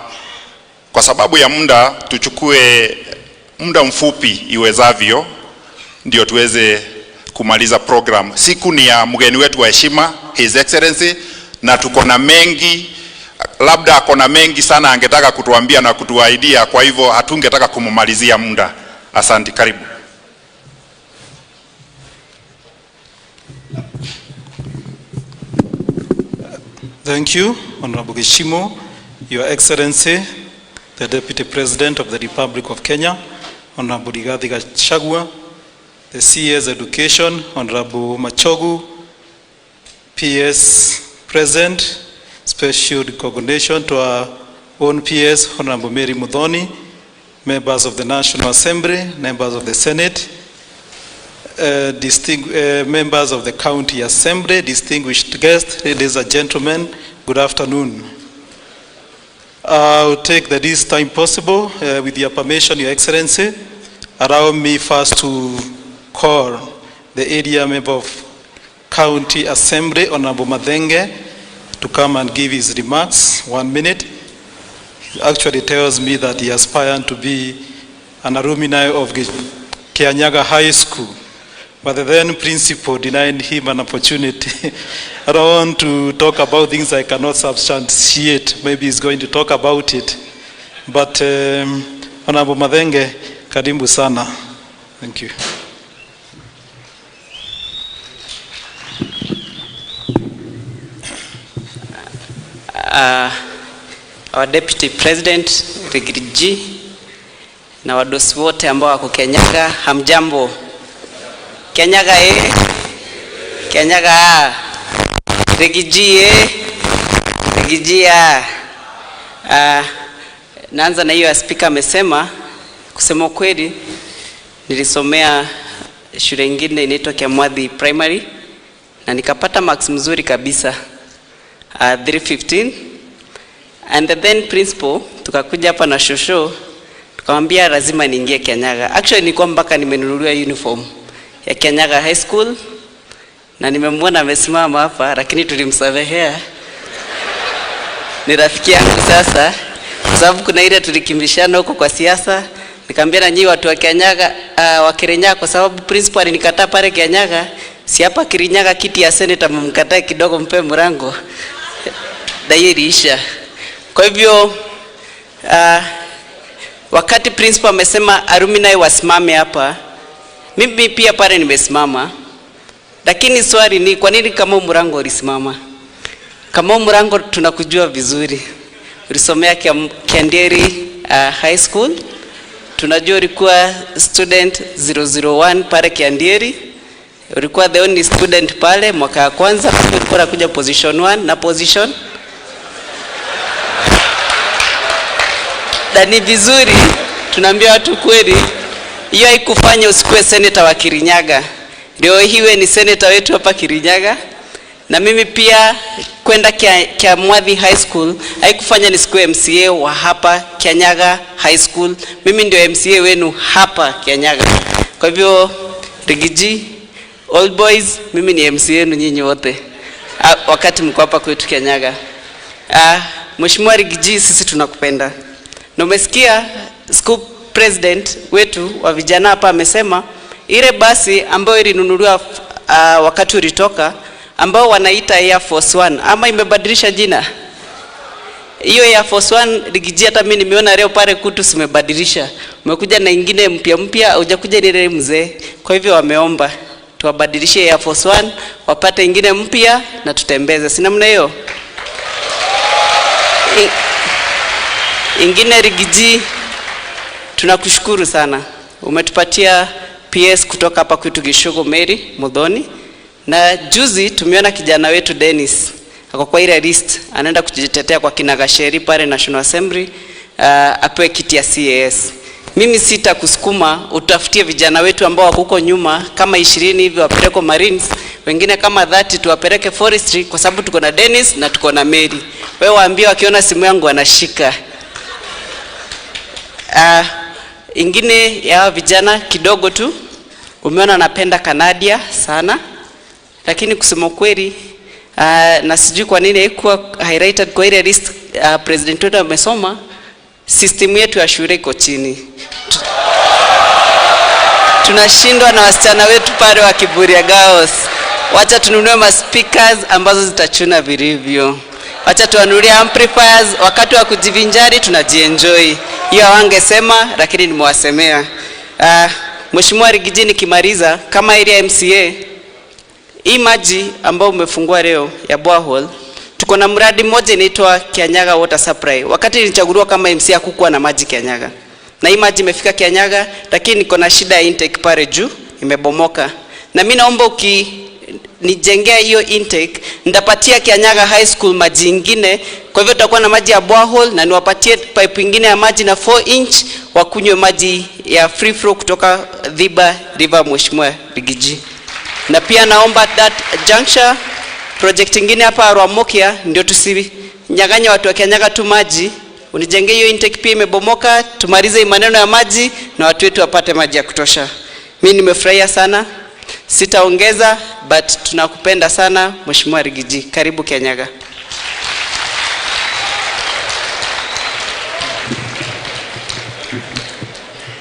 kwa sababu ya muda tuchukue muda mfupi iwezavyo ndio tuweze kumaliza program. Siku ni ya mgeni wetu wa heshima, His Excellency, na tuko na mengi, labda akona mengi sana angetaka kutuambia na kutuaidia, kwa hivyo hatungetaka kumumalizia muda. Asante, karibu. Thank you, Honorable Gishimo, Your Excellency, the Deputy President of the Republic of Kenya, Honorable Gachagua, the CS Education, Honorable Machogu, PS President, special recognition to our own PS, Honorable Mary Mudhoni, members of the National Assembly, members of the Senate, members of the County Assembly, distinguished guests, ladies and gentlemen, good afternoon. I'll take the least time possible. With your permission, Your Excellency, allow me first to call the area member of County Assembly, Honorable Madenge, to come and give his remarks. 1 minute. He actually tells me that he aspired to be an alumni of Kirinyaga High School, but the then principal denied him an opportunity. I don't want to talk about things I cannot substantiate. Maybe he's going to talk about it. But Honorable Madenge, karibu sana. Thank you. Our Deputy President Rigiji na wadosi wote ambao wako Kirinyaga, hamjambo. Kirinyaga Kirinyaga Rigiji Rigiji naanza na hiyo speaker amesema. Kusema kweli nilisomea shule nyingine inaitwa Kiamwadhi Primary na nikapata marks mzuri kabisa, 315. And the then principal tukakuja hapa na shosho tukamwambia lazima niingie Kirinyaga. Actually nilikuwa mpaka nimenunuliwa uniform ya Kirinyaga High School na nimemwona amesimama hapa, lakini tulimsamehea. Ni rafiki yangu sasa, kwa sababu kuna ile tulikimbishana huko kwa siasa. Nikamwambia na nyinyi watu wa Kirinyaga, wa Kirinyaga, kwa sababu principal alinikataa pale Kirinyaga, si hapa Kirinyaga kiti ya senator mmkataa kidogo, mpe mrango. Dairisha. Kwa hivyo wakati principal amesema alumni wasimame hapa, mimi pia pale nimesimama. Lakini swali ni kwa nini kama mrango ulisimama? Kama mrango tunakujua vizuri. Ulisomea Kianderi High School. Tunajua ulikuwa student 001 pale Kianderi. Ulikuwa the only student pale mwaka ya kwanza, ulikuwa unakuja position 1 na position. Na ni vizuri tunaambia watu kweli, hiyo haikufanya usikue senator wa Kirinyaga. Leo hiwe ni senator wetu hapa Kirinyaga. Na mimi pia kwenda Kiamwadhi High School haikufanya nisikuwe MCA wa hapa Kirinyaga High School. Mimi ndio MCA wenu hapa Kirinyaga. Kwa hivyo Rigiji, Old Boys, mimi ni MCA wenu nyinyi wote wakati mko hapa kwetu Kirinyaga. Mheshimiwa Rigiji, sisi tunakupenda. Na umesikia school president wetu wa vijana hapa amesema ile basi ambayo ilinunuliwa wakati ulitoka ambao wanaita Air Force One ama imebadilisha jina. Hiyo Air Force One Rigiji, hata mimi nimeona leo pale kutu simebadilisha. Umekuja na ingine mpya, hujakuja ile mzee. Kwa hivyo wameomba tuwabadilishe Air Force One, wapate ingine mpya na tutembeze. Si namna hiyo? Ingine Rigiji, tunakushukuru sana. Umetupatia PS kutoka hapa kwetu Gishogo Mary Mudhoni. Na juzi tumeona kijana wetu Dennis ako kwa ile list, anaenda kujitetea kwa kina Gasheri pale National Assembly, apewe kiti ya CAS. Mimi sita kusukuma utafutie vijana wetu ambao wako huko nyuma kama 20 hivi wapeleke Marines, wengine kama 30 tuwapeleke Forestry kwa sababu tuko na Dennis na tuko na Mary. Wewe waambie wakiona simu yangu wanashika. Ingine ya vijana kidogo tu, umeona napenda Kanadia sana, lakini kusema kweli na sijui kwa nini haikuwa highlighted kwa ile list. President wetu amesoma system yetu ya shule iko chini. Tunashindwa na wasichana wetu pale wa Kiburia Girls. Wacha tununue ma speakers ambazo zitachuna vilivyo. Wacha tuanulie amplifiers, wakati wa kujivinjari tunajienjoy. Hiyo wangesema lakini nimewasemea. Mheshimiwa Rigiji, nikimaliza kama area MCA, hii maji ambao umefungua leo ya borehole, tuko na mradi mmoja inaitwa Kirinyaga Water Supply. Wakati nilichaguliwa kama MCA hakukuwa na maji Kirinyaga. Na hii maji imefika Kirinyaga, lakini niko na shida ya intake pale juu, imebomoka. Na mimi naomba nijengea hiyo intake, nitapatia Kirinyaga High School maji ingine. Kwa hivyo tutakuwa na maji ya borehole na niwapatie pipe ingine ya maji na 4 inch wakunywe maji ya free flow kutoka Dhiba River. Mheshimiwa Rigiji, na pia naomba that juncture project ingine hapa Rwamokia ndio tusinyang'anya watu wa Kirinyaga tu maji, unijengee hiyo intake pia imebomoka, tumalize maneno ya maji na watu wetu wapate maji ya kutosha. Mimi nimefurahia sana, sitaongeza but tunakupenda sana Mheshimiwa Rigiji. Karibu Kirinyaga.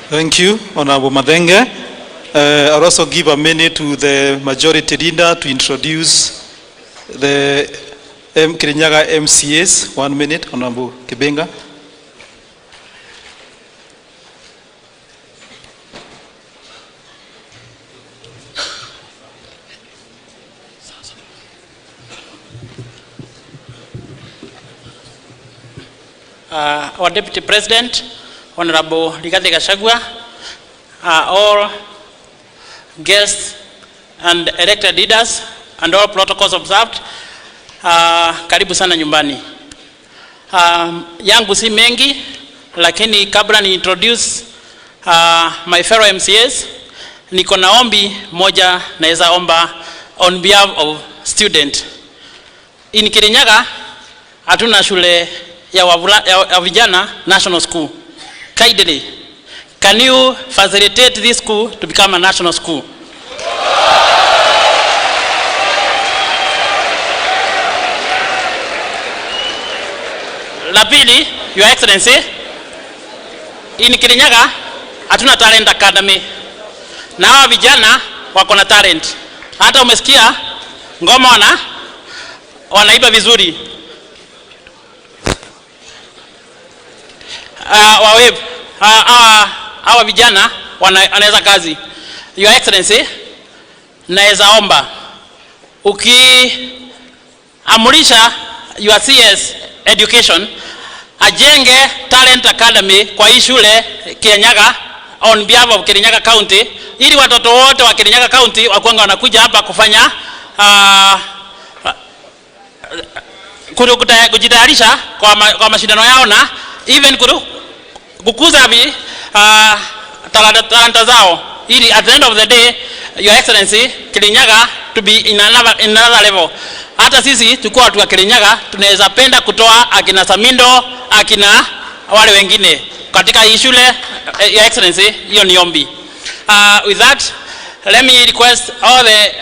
Thank you, Honorable Madenge. I'll also give a minute to the majority leader to introduce the Kirinyaga MCAs. 1 minute, Honorable Kibenga. Our Deputy President, Honorable Gachagua, all guests and elected leaders and all protocols observed, karibu sana nyumbani. Yangu si mengi, lakini kabla ni introduce my fellow MCAs, niko na ombi moja naweza omba on behalf of student. In Kirinyaga hatuna shule ya vijana national school. Kindly, can you facilitate this school to become a national school? La pili, Your Excellency, in Kirinyaga hatuna talent academy. Na hawa vijana wako na talent. Hata umesikia ngoma wanaiba vizuri. Hawa vijana wanaweza kazi. Your Excellency, naweza omba ukiamurisha your CS education ajenge talent academy kwa hii shule Kirinyaga on behalf of Kirinyaga County, ili watoto wote wa Kirinyaga County wakuanga wanakuja hapa kufanya kujitayarisha kwa mashindano yao na even kukuza talanta zao ili at the end of the day, Your Excellency, Kirinyaga to be in another level. Hata sisi tukuwa watu wa Kirinyaga tunaweza penda kutoa akina Samindo, akina wale wengine katika hii shule. Your Excellency, hiyo ni ombi. With that, let me request all the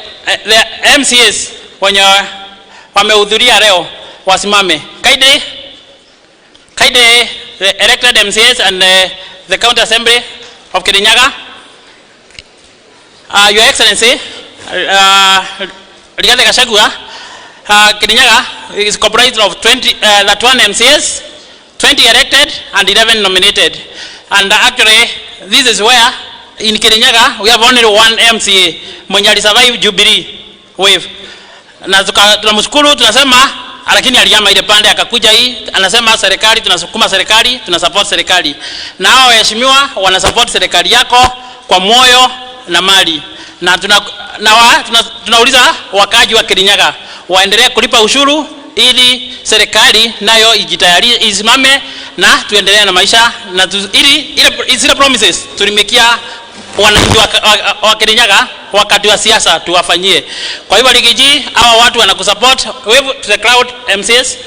MCAs wenye wamehudhuria leo wasimame. Kaide the elected MCAs and the County Assembly of Kirinyaga. Your Excellency, regarding Gachagua, Kirinyaga is comprised of 21 MCAs, 20 elected and 11 nominated. And actually, this is where in Kirinyaga we have only one MCA mwenye alisurvive Jubilee wave. Na tunamshukuru, tunasema lakini aliyama ile pande akakuja hii anasema serikali tunasukuma serikali, tunasupport serikali. Na hao waheshimiwa wana support serikali yako kwa moyo na mali. Na tunauliza wakaji wa Kirinyaga waendelee kulipa ushuru ili serikali nayo ijitayarishe isimame na tuendelee na maisha na ili zile promises tulimekia wananchi wa Kirinyaga wakati wa siasa tuwafanyie. Kwa hivyo Ligiji, hawa watu wanakusupport. Wave to the crowd, MCs.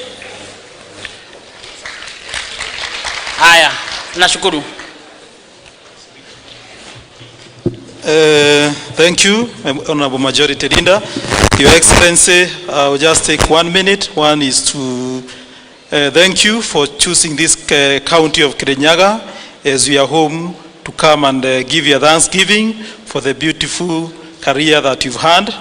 Haya, nashukuru. Thank you, Honorable Majority Leader. Your Excellency, I will just take 1 minute. One is to thank you for choosing this county of Kirinyaga as your home to come and give your thanksgiving for the beautiful career that you've had.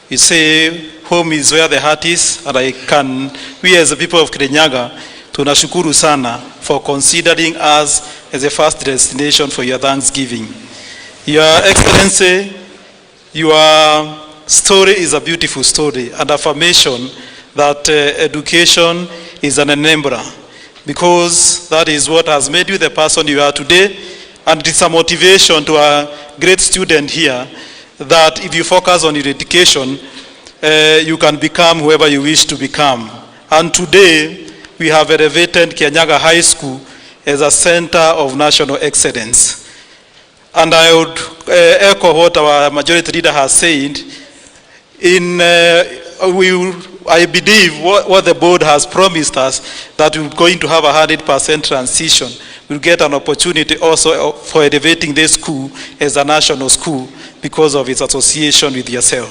You say home is where the heart is, and we as the people of Kirinyaga, tunashukuru sana for considering us as a first destination for your thanksgiving. Your Excellency, your story is a beautiful story, an affirmation that education is an enabler, because that is what has made you the person you are today, and it is a motivation to a great student here that if you focus on your education, you can become whoever you wish to become. And today, we have elevated Kirinyaga High School as a center of national excellence. And I would echo what our majority leader has said. I believe what the board has promised us, that we're going to have a 100% transition. We'll get an opportunity also for elevating this school as a national school because of its association with yourself.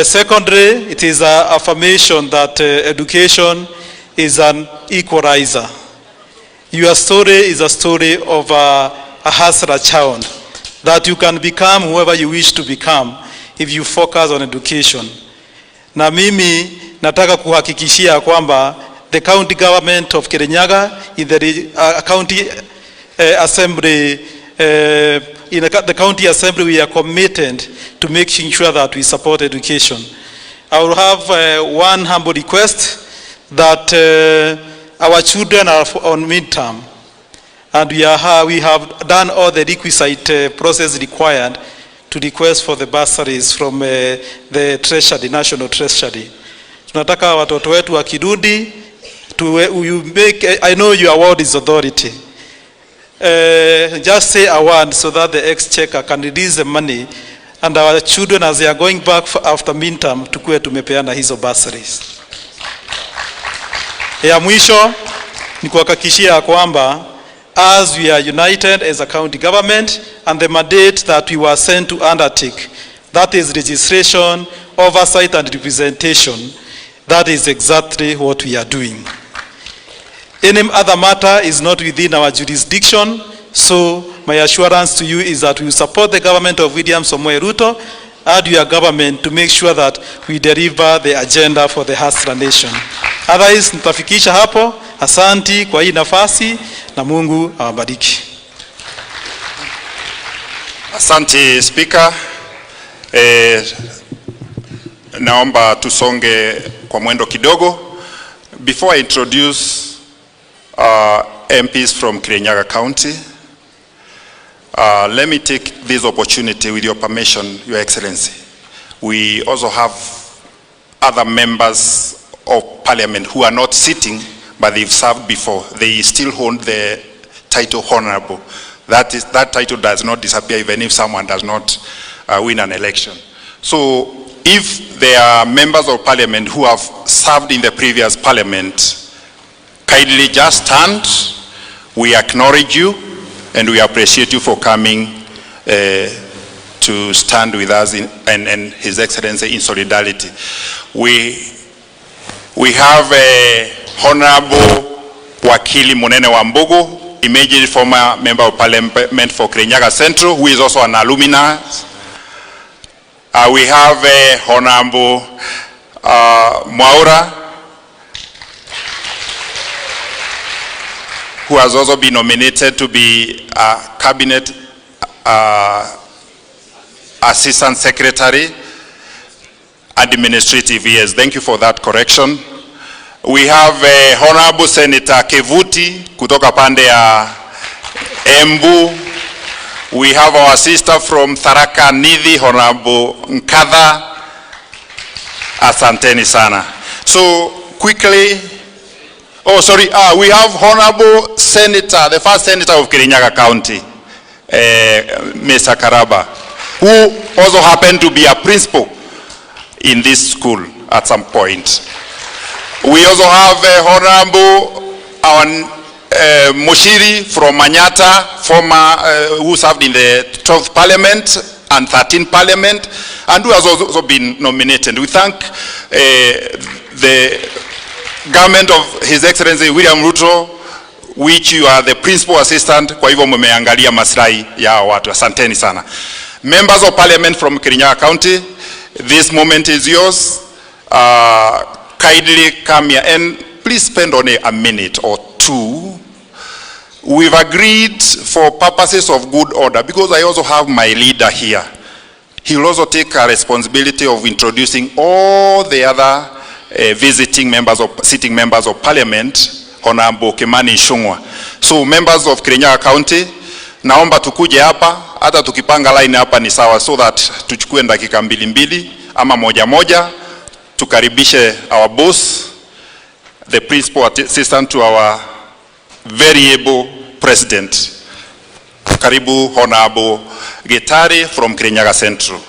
Secondly, it is an affirmation that education is an equalizer. Your story is a story of a hustler child, that you can become whoever you wish to become if you focus on education. Na mimi nataka kuhakikishia kwamba the county government of Kirinyaga, in the county assembly, in the county assembly, we are committed to making sure that we support education. I will have one humble request, that our children are on midterm, and we have done all the requisite process required to request for the bursaries from the treasury, national treasury. Tunataka watoto wetu wakirudi, I know your word is authority. Just say a word so that the exchequer can release the money, and our children, as they are going back after midterm, tukue tumepeana hizo bursaries. Ya mwisho ni kuhakikishia kwamba as we are united as a county government, and the mandate that we were sent to undertake, that is registration, oversight and representation, that is exactly what we are doing. Any other matter is not within our jurisdiction, so my assurance to you is that we will support the government of William Samoei Ruto and your government to make sure that we deliver the agenda for the hustler nation. Otherwise, nitafikisha hapo. Asanti kwa hii nafasi na Mungu awabariki. Asante Speaker. Naomba tusonge kwa mwendo kidogo. Before I introduce MPs from Kirinyaga County, let me take this opportunity, with your permission, Your Excellency. We also have other members of Parliament who are not sitting, but they've served before. They still hold the title Honorable. that title does not disappear even if someone does not win an election. So if there are members of parliament who have served in the previous parliament, kindly just stand. We acknowledge you and we appreciate you for coming to stand with us and His Excellency in solidarity. We have Honorable Wakili Munene Wambugu, immediate former member of parliament for Kirinyaga Central, who is also an alumni. We have Honorable Mwaura, who has also been nominated to be a cabinet assistant secretary, administrative. Yes, thank you for that correction. We have Honorable Senator Kevuti kutoka pande ya Embu. We have our sister from Tharaka Nithi, Honorable Nkadha. Asanteni sana. So quickly, we have Honorable Senator, the first Senator of Kirinyaga County, Mr. Karaba, who also happened to be a principal in this school at some point. We also have Honorable Moshiri from Manyata, former who served in the 12th Parliament and 13th Parliament, and who has also been nominated. We thank the government of His Excellency William Ruto, which you are the principal assistant, kwa hivyo mmeangalia maslahi ya watu. Asanteni sana. Members of Parliament from Kirinyaga County, this moment is yours. Kindly come here and please spend only a minute or two. We've agreed for purposes of good order, because I also have my leader here. He will also take a responsibility of introducing all the other sitting members of parliament, Honorable Kimani Ichung'wah. So members of Kirinyaga County, naomba tukuje hapa, hata tukipanga line hapa ni sawa, so that tuchukue dakika mbili ama moja, tukaribishe our boss, the principal assistant to our very able president. Karibu Honorable Gitari from Kirinyaga Central.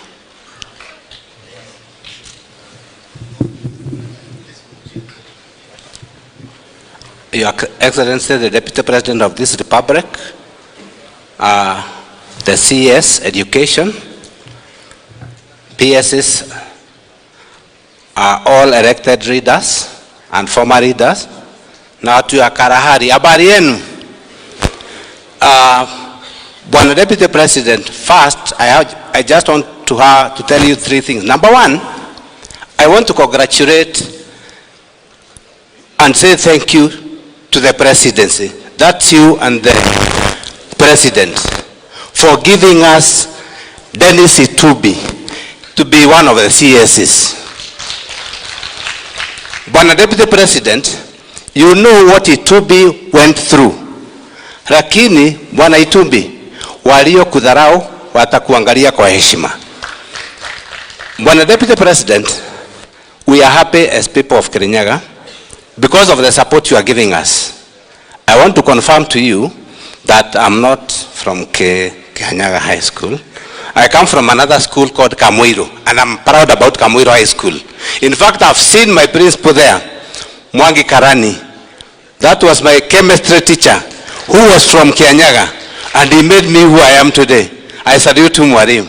Your Excellency, the Deputy President of this Republic, the CS Education, PSs are all elected readers and former readers. Now to your Karahari, habari yenu. Bwana Deputy President, first I just want to tell you three things. Number one, I want to congratulate and say thank you to the presidency. That's you and the president for giving us Dennis Itubi to be one of the CSs. Bwana Deputy President, you know what Itubi went through. Lakini Bwana Itubi, walio kudharau watakuangalia kwa heshima. Bwana Deputy President, we are happy as people of Kirinyaga because of the support you are giving us. I want to confirm to you that I'm not from Kirinyaga High School. I come from another school called Kamuiru, and I'm proud about Kamuiru High School. In fact, I've seen my principal there, Mwangi Karani. That was my chemistry teacher, who was from Kirinyaga, and he made me who I am today. I salute him, Mwalimu.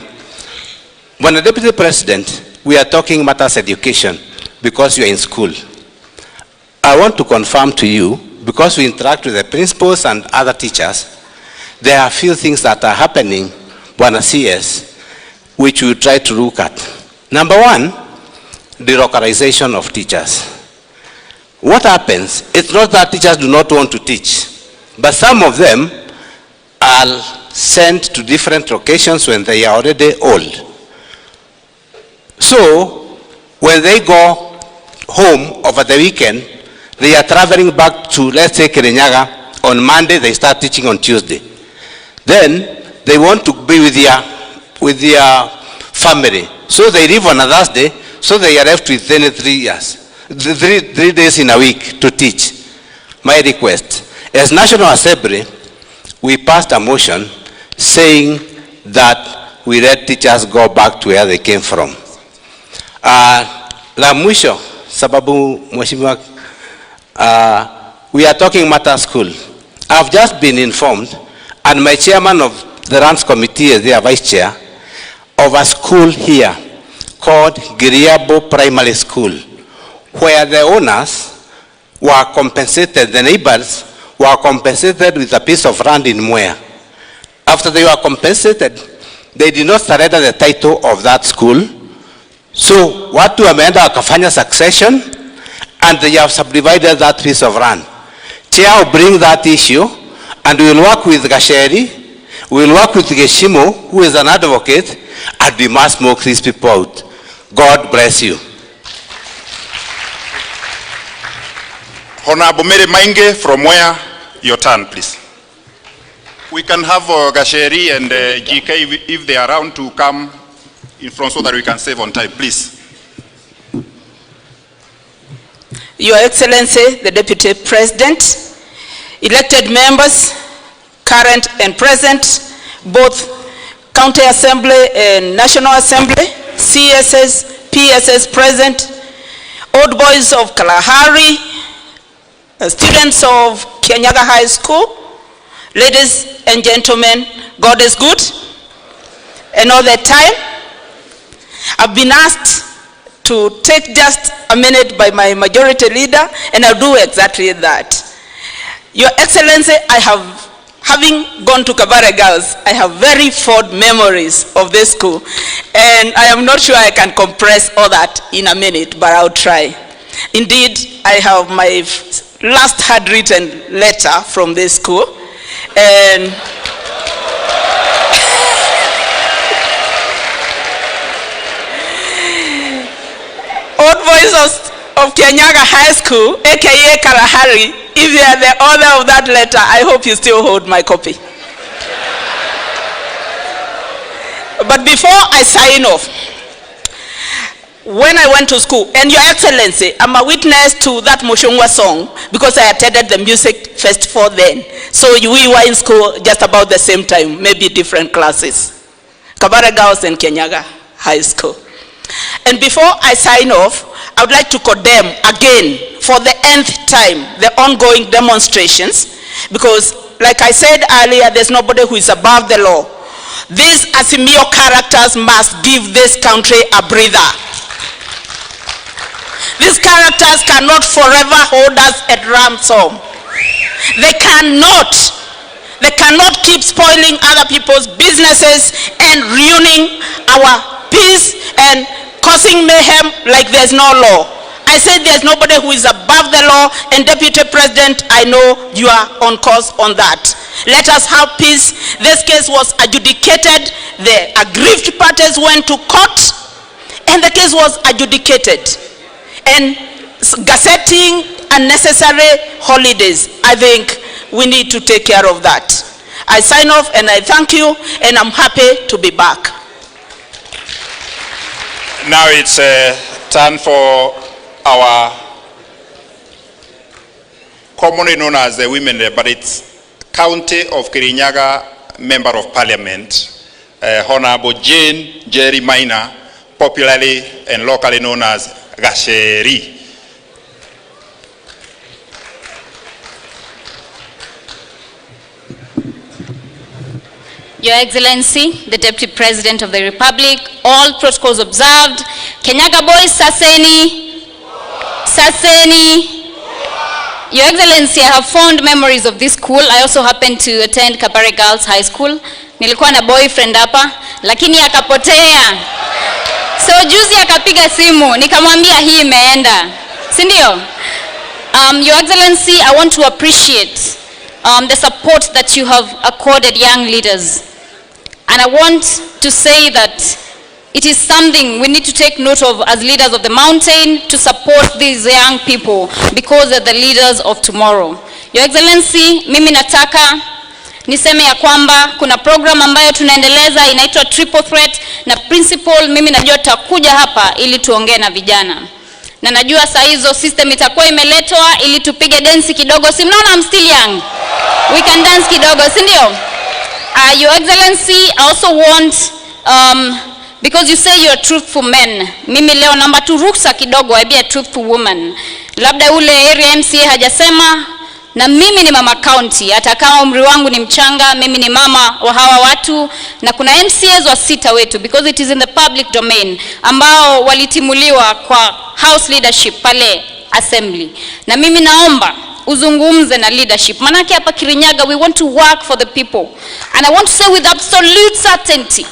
When the Deputy President, we are talking matters education because you are in school. I want to confirm to you, because we interact with the principals and other teachers, there are a few things that are happening, Bwana CS, which we try to look at. Number one, the localization of teachers. What happens, it's not that teachers do not want to teach, but some of them are sent to different locations when they are already old. So, when they go home over the weekend, they are traveling back to, let's say, Kirinyaga. On Monday, they start teaching on Tuesday. Then, they want to be with their family. So they leave on a Thursday, so they are left with 3 days in a week to teach. My request, as National Assembly, we passed a motion saying that we let teachers go back to where they came from. La mwisho, sababu mheshimiwa, we are talking Matter School. I've just been informed, and my chairman of the RANS committee is their vice chair, of a school here called Kirinyaga Primary School, where the owners were compensated, the neighbors were compensated with a piece of land in Mwea. After they were compensated, they did not surrender the title of that school. So watu wameenda wakafanya succession, and they have subdivided that piece of land. Chair will bring that issue, and we will work with Gachagua, we will work with Geshimo, who is an advocate, and we must smoke these people out. God bless you. Honorable Mary Mainge from where? Your turn, please. We can have Gachagua and GK if they are around to come in front so that we can save on time, please. Your Excellency, the Deputy President, elected members, current and present, both County Assembly and National Assembly, CSS, PSS present, old boys of Kalahari, students of Kirinyaga High School, ladies and gentlemen, God is good. And all the time, I've been asked to take just a minute by my majority leader, and I'll do exactly that. Your Excellency, having gone to Kabare Girls, I have very fond memories of this school, and I am not sure I can compress all that in a minute, but I'll try. Indeed, I have my last handwritten letter from this school, and old boys of Kirinyaga High School, aka Kalahari, if you are the author of that letter, I hope you still hold my copy. But before I sign off, when I went to school, and Your Excellency, I'm a witness to that Moshongwa song because I attended the music festival then. So we were in school just about the same time, maybe different classes. Kabare Girls and Kirinyaga High School. And before I sign off, I would like to condemn again for the nth time the ongoing demonstrations, because like I said earlier, there's nobody who is above the law. These Asimio characters must give this country a breather. These characters cannot forever hold us at ransom. They cannot keep spoiling other people's businesses and ruining our peace and causing mayhem like there's no law. I said there's nobody who is above the law, and Deputy President, I know you are on course on that. Let us have peace. This case was adjudicated. The aggrieved parties went to court, and the case was adjudicated. And gazetting unnecessary holidays, I think we need to take care of that. I sign off, and I thank you, and I'm happy to be back. Now it's time for our commonly known as the women, but it's County of Kirinyaga Member of Parliament, Honorable Jane Jerry Minor, popularly and locally known as Gachagua. Your Excellency, the Deputy President of the Republic, all protocols observed. Kirinyaga boys, saseni. Saseni. Your Excellency, I have fond memories of this school. I also happened to attend Kabare Girls High School. Nilikuwa na boyfriend hapa, lakini akapotea. So juzi akapiga simu, nikamwambia hii imeenda. Si ndio? Your Excellency, I want to appreciate the support that you have accorded young leaders. And I want to say that it is something we need to take note of as leaders of the mountain, to support these young people because they're the leaders of tomorrow. Your Excellency, mimi nataka niseme ya kwamba kuna program ambayo tunaendeleza inaitwa Triple Threat, na principal mimi najua tutakuja hapa ili tuongee na vijana. Na najua saa hizo system itakuwa imeletwa ili tupige dance kidogo. Si mnaona I'm still young? We can dance kidogo, si ndio? Your Excellency, I also want, because you say you're a truthful man, mimi leo namba tu ruksa kidogo, I be a truthful woman. Labda ule area MCA hajasema, na mimi ni mama county, hata kama umri wangu ni mchanga, mimi ni mama wa hawa watu, na kuna MCAs wa 6 wetu, because it is in the public domain, ambao walitimuliwa kwa house leadership pale assembly. Na mimi naomba uzungumze na leadership. Manake hapa Kirinyaga, we want to work for the people. And I want to say with absolute certainty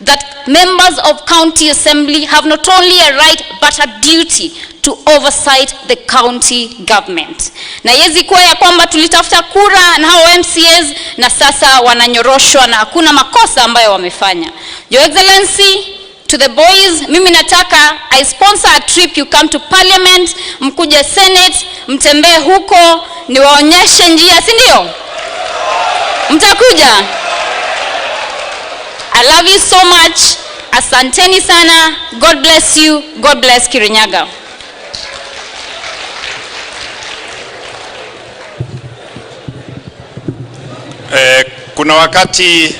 that members of county assembly have not only a right but a duty to oversight the county government. Na yezi kuwa ya kwamba tulitafuta kura na hao MCAs na sasa wananyoroshwa na hakuna makosa ambayo wamefanya. Your Excellency, to the boys, mimi nataka I sponsor a trip, you come to parliament, mkuje Senate, mtembee huko, niwaonyeshe njia, si ndio? Mtakuja? I love you so much. Asanteni sana. God bless you. God bless Kirinyaga. Kuna wakati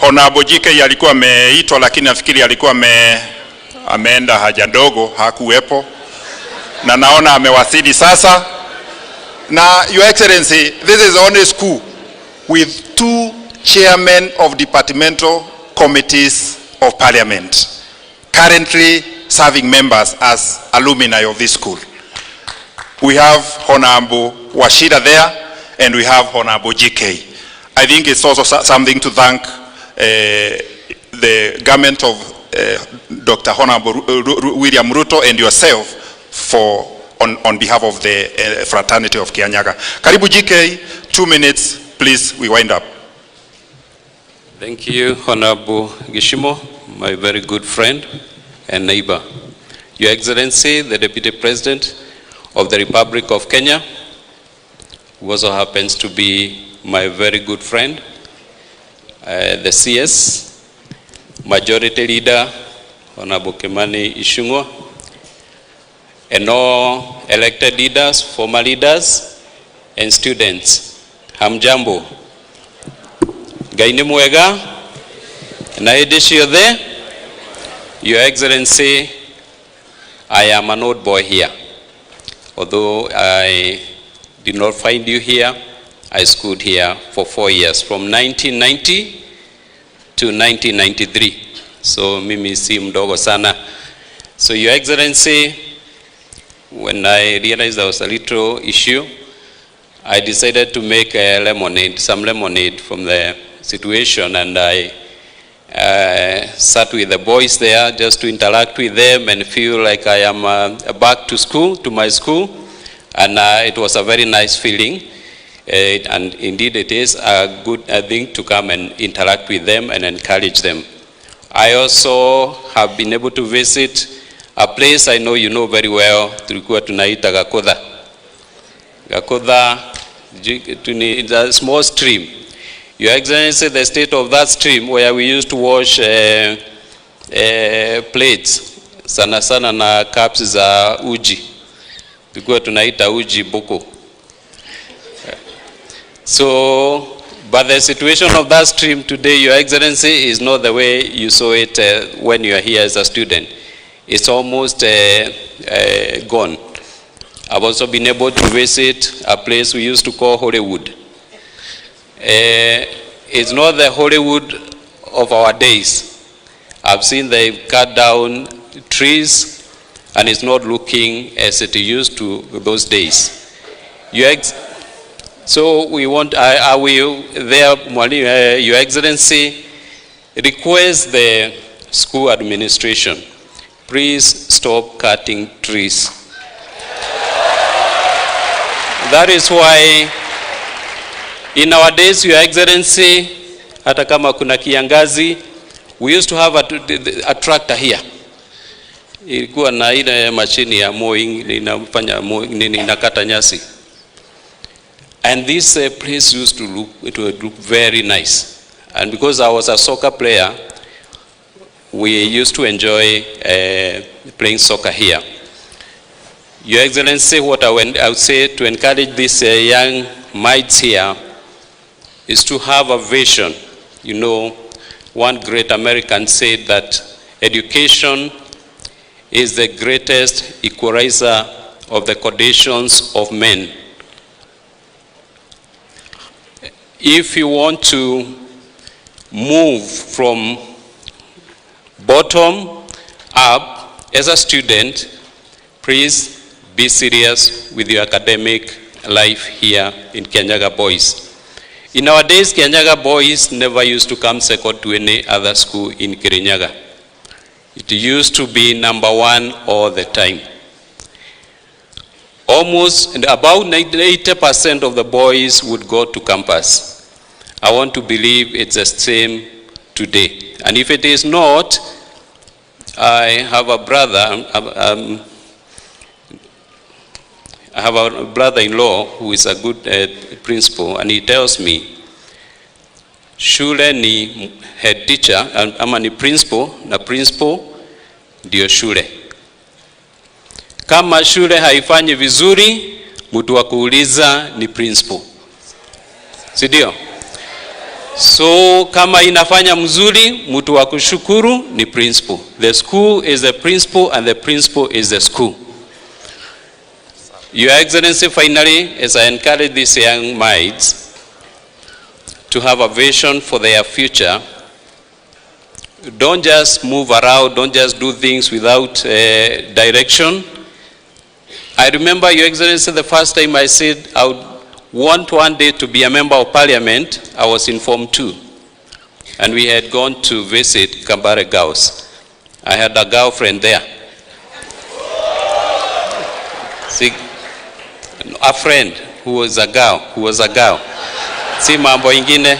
Honorable JK alikuwa ameitwa, lakini nafikiri alikuwa ameenda haja ndogo, hakuwepo. Na naona amewasili sasa. Na Your Excellency, this is only school with 2 chairmen of departmental committees of parliament currently serving members as alumni of this school. We have Honorable Washira there and we have Honorable JK. I think it's also something to thank the government of Dr. Honorable William Ruto and yourself for on behalf of the fraternity of Kirinyaga. Karibu JK, 2 minutes, please, we wind up. Thank you, Honorable Gishimo, my very good friend and neighbor. Your Excellency, the Deputy President of the Republic of Kenya, who also happens to be my very good friend, the CS, Majority Leader, Honorable Kimani Ichung'wah, and all elected leaders, former leaders, and students. Hamjambo. Gaini mwega, na edishio there. Your Excellency, I am an old boy here. Although I did not find you here, I schooled here for 4 years, from 1990 to 1993. So mimi si mdogo sana. So Your Excellency, when I realized there was a little issue, I decided to make a lemonade, some lemonade from the situation, and I sat with the boys there just to interact with them and feel like I am back to school, to my school, and it was a very nice feeling, and indeed it is a good thing to come and interact with them and encourage them. I also have been able to visit a place I know you know very well, tulikuwa tunaita Gachagua. Gachagua, it's a small stream. Your Excellency, the state of that stream where we used to wash plates, sana sana na cups za uji. Tulikuwa tunaita uji boko. So, but the situation of that stream today, Your Excellency, is not the way you saw it when you are here as a student. It's almost gone. I've also been able to visit a place we used to call Hollywood. It's not the Hollywood of our days. I've seen they've cut down trees and it's not looking as it used to those days. So we want, I will there, Your Excellency, request the school administration, please stop cutting trees. That is why in our days, Your Excellency, hata kama kuna kiangazi, we used to have a tractor here. Ilikuwa na ile machine ya mowing, inafanya mowing, inakata nyasi. And this place used to look, it would look very nice. And because I was a soccer player, we used to enjoy playing soccer here. Your Excellency, what I would say to encourage these young mites here, is to have a vision. You know, one great American said that education is the greatest equalizer of the conditions of men. If you want to move from bottom up as a student, please be serious with your academic life here in Kirinyaga Boys. In our days, Kirinyaga Boys never used to come second to any other school in Kirinyaga. It used to be number one all the time. Almost about 80% of the boys would go to campus. I want to believe it's the same today. And if it is not, I have a brother, I have a brother-in-law who is a good principal, and he tells me, shule ni head teacher, ama ni principal, na principal ndio shule. Kama shule haifanyi vizuri, mtu wa kuuliza ni principal. Si ndio? So kama inafanya mzuri, mtu wa kushukuru ni principal. The school is the principal and the principal is the school. Your Excellency, finally, as I encourage these young minds to have a vision for their future, don't just move around, don't just do things without direction. I remember, Your Excellency, the first time I said I would want one day to be a member of parliament, I was in Form 2. And we had gone to visit Kambare Girls. I had a girlfriend there. See, a friend who was a girl, Si mambo ingine,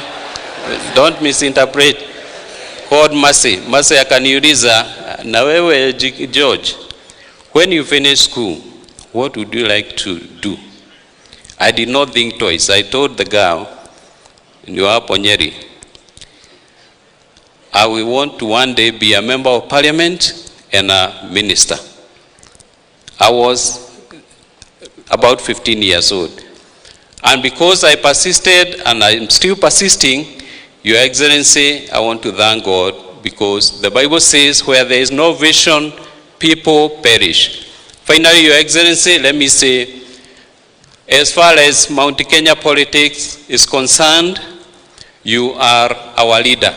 don't misinterpret. Called Mercy. Mercy akaniuliza, na wewe George, when you finish school, what would you like to do? I did not think twice. I told the girl, you are Ponyeri, I will want to one day be a member of parliament and a minister. I was about 15 years old. And because I persisted, and I'm still persisting, Your Excellency, I want to thank God, because the Bible says where there is no vision, people perish. Finally, Your Excellency, let me say, as far as Mount Kenya politics is concerned, you are our leader.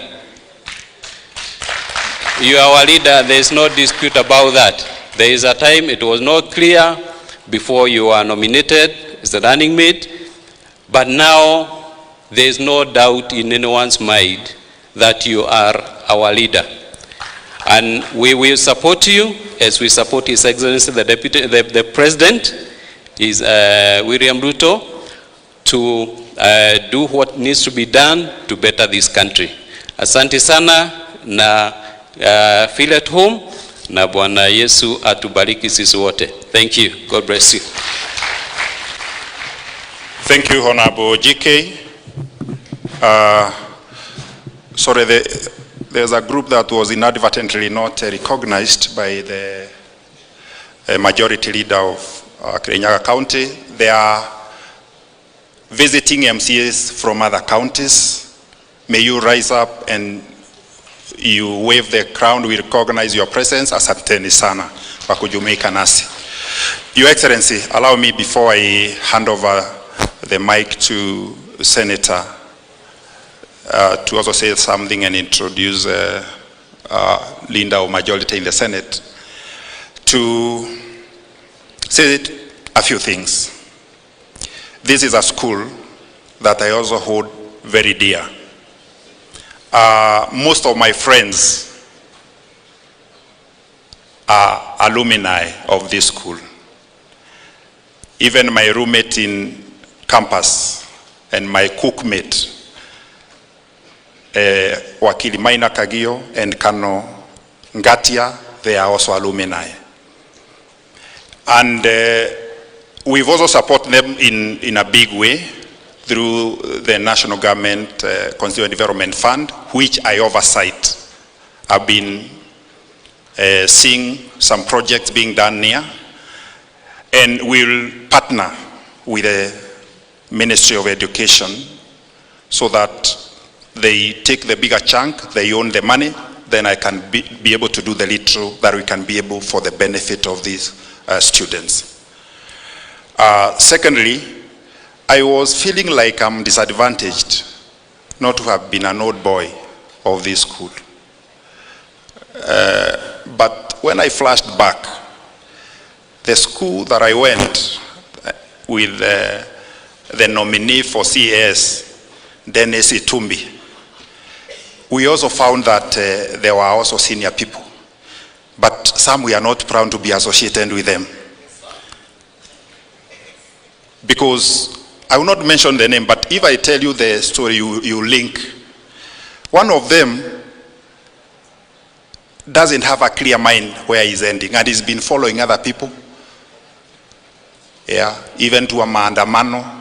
You are our leader, there is no dispute about that. There is a time it was not clear before you were nominated as the running mate, but now there is no doubt in anyone's mind that you are our leader. And we will support you as we support His Excellency the President, is William Ruto, to do what needs to be done to better this country. Asante sana, na feel at home, na Bwana Yesu atubariki sisi wote. Thank you. God bless you. Thank you, Honorable GK. Sorry, there's a group that was inadvertently not recognized by the majority leader of Kirinyaga County. They are visiting MCAs from other counties. May you rise up and you wave the crown. We recognize your presence. Asanteni sana kwa kujumuika nasi. Your Excellency, allow me before I hand over the mic to Senator to also say something and introduce Linda of Majority in the Senate, to say a few things. This is a school that I also hold very dear. Most of my friends are alumni of this school. Even my roommate in campus and my cookmate, Wakili Maina Kagio and Kano Ngatia, they are also alumni. And we've also supported them in a big way through the National Government Constituent Development Fund, which I oversight. I've been seeing some projects being done near, and we'll partner with the Ministry of Education so that they take the bigger chunk, they own the money, then I can be able to do the little that we can be able for the benefit of these students. Secondly, I was feeling like I'm disadvantaged not to have been an old boy of this school. But when I flashed back, the school that I went with the nominee for CAS, Dennis Itumbi, we also found that there were also senior people, but some we are not proud to be associated with them. Because I will not mention the name, but if I tell you the story, you link. One of them doesn't have a clear mind where he's ending, and he's been following other people. Yeah, even to a maandamano.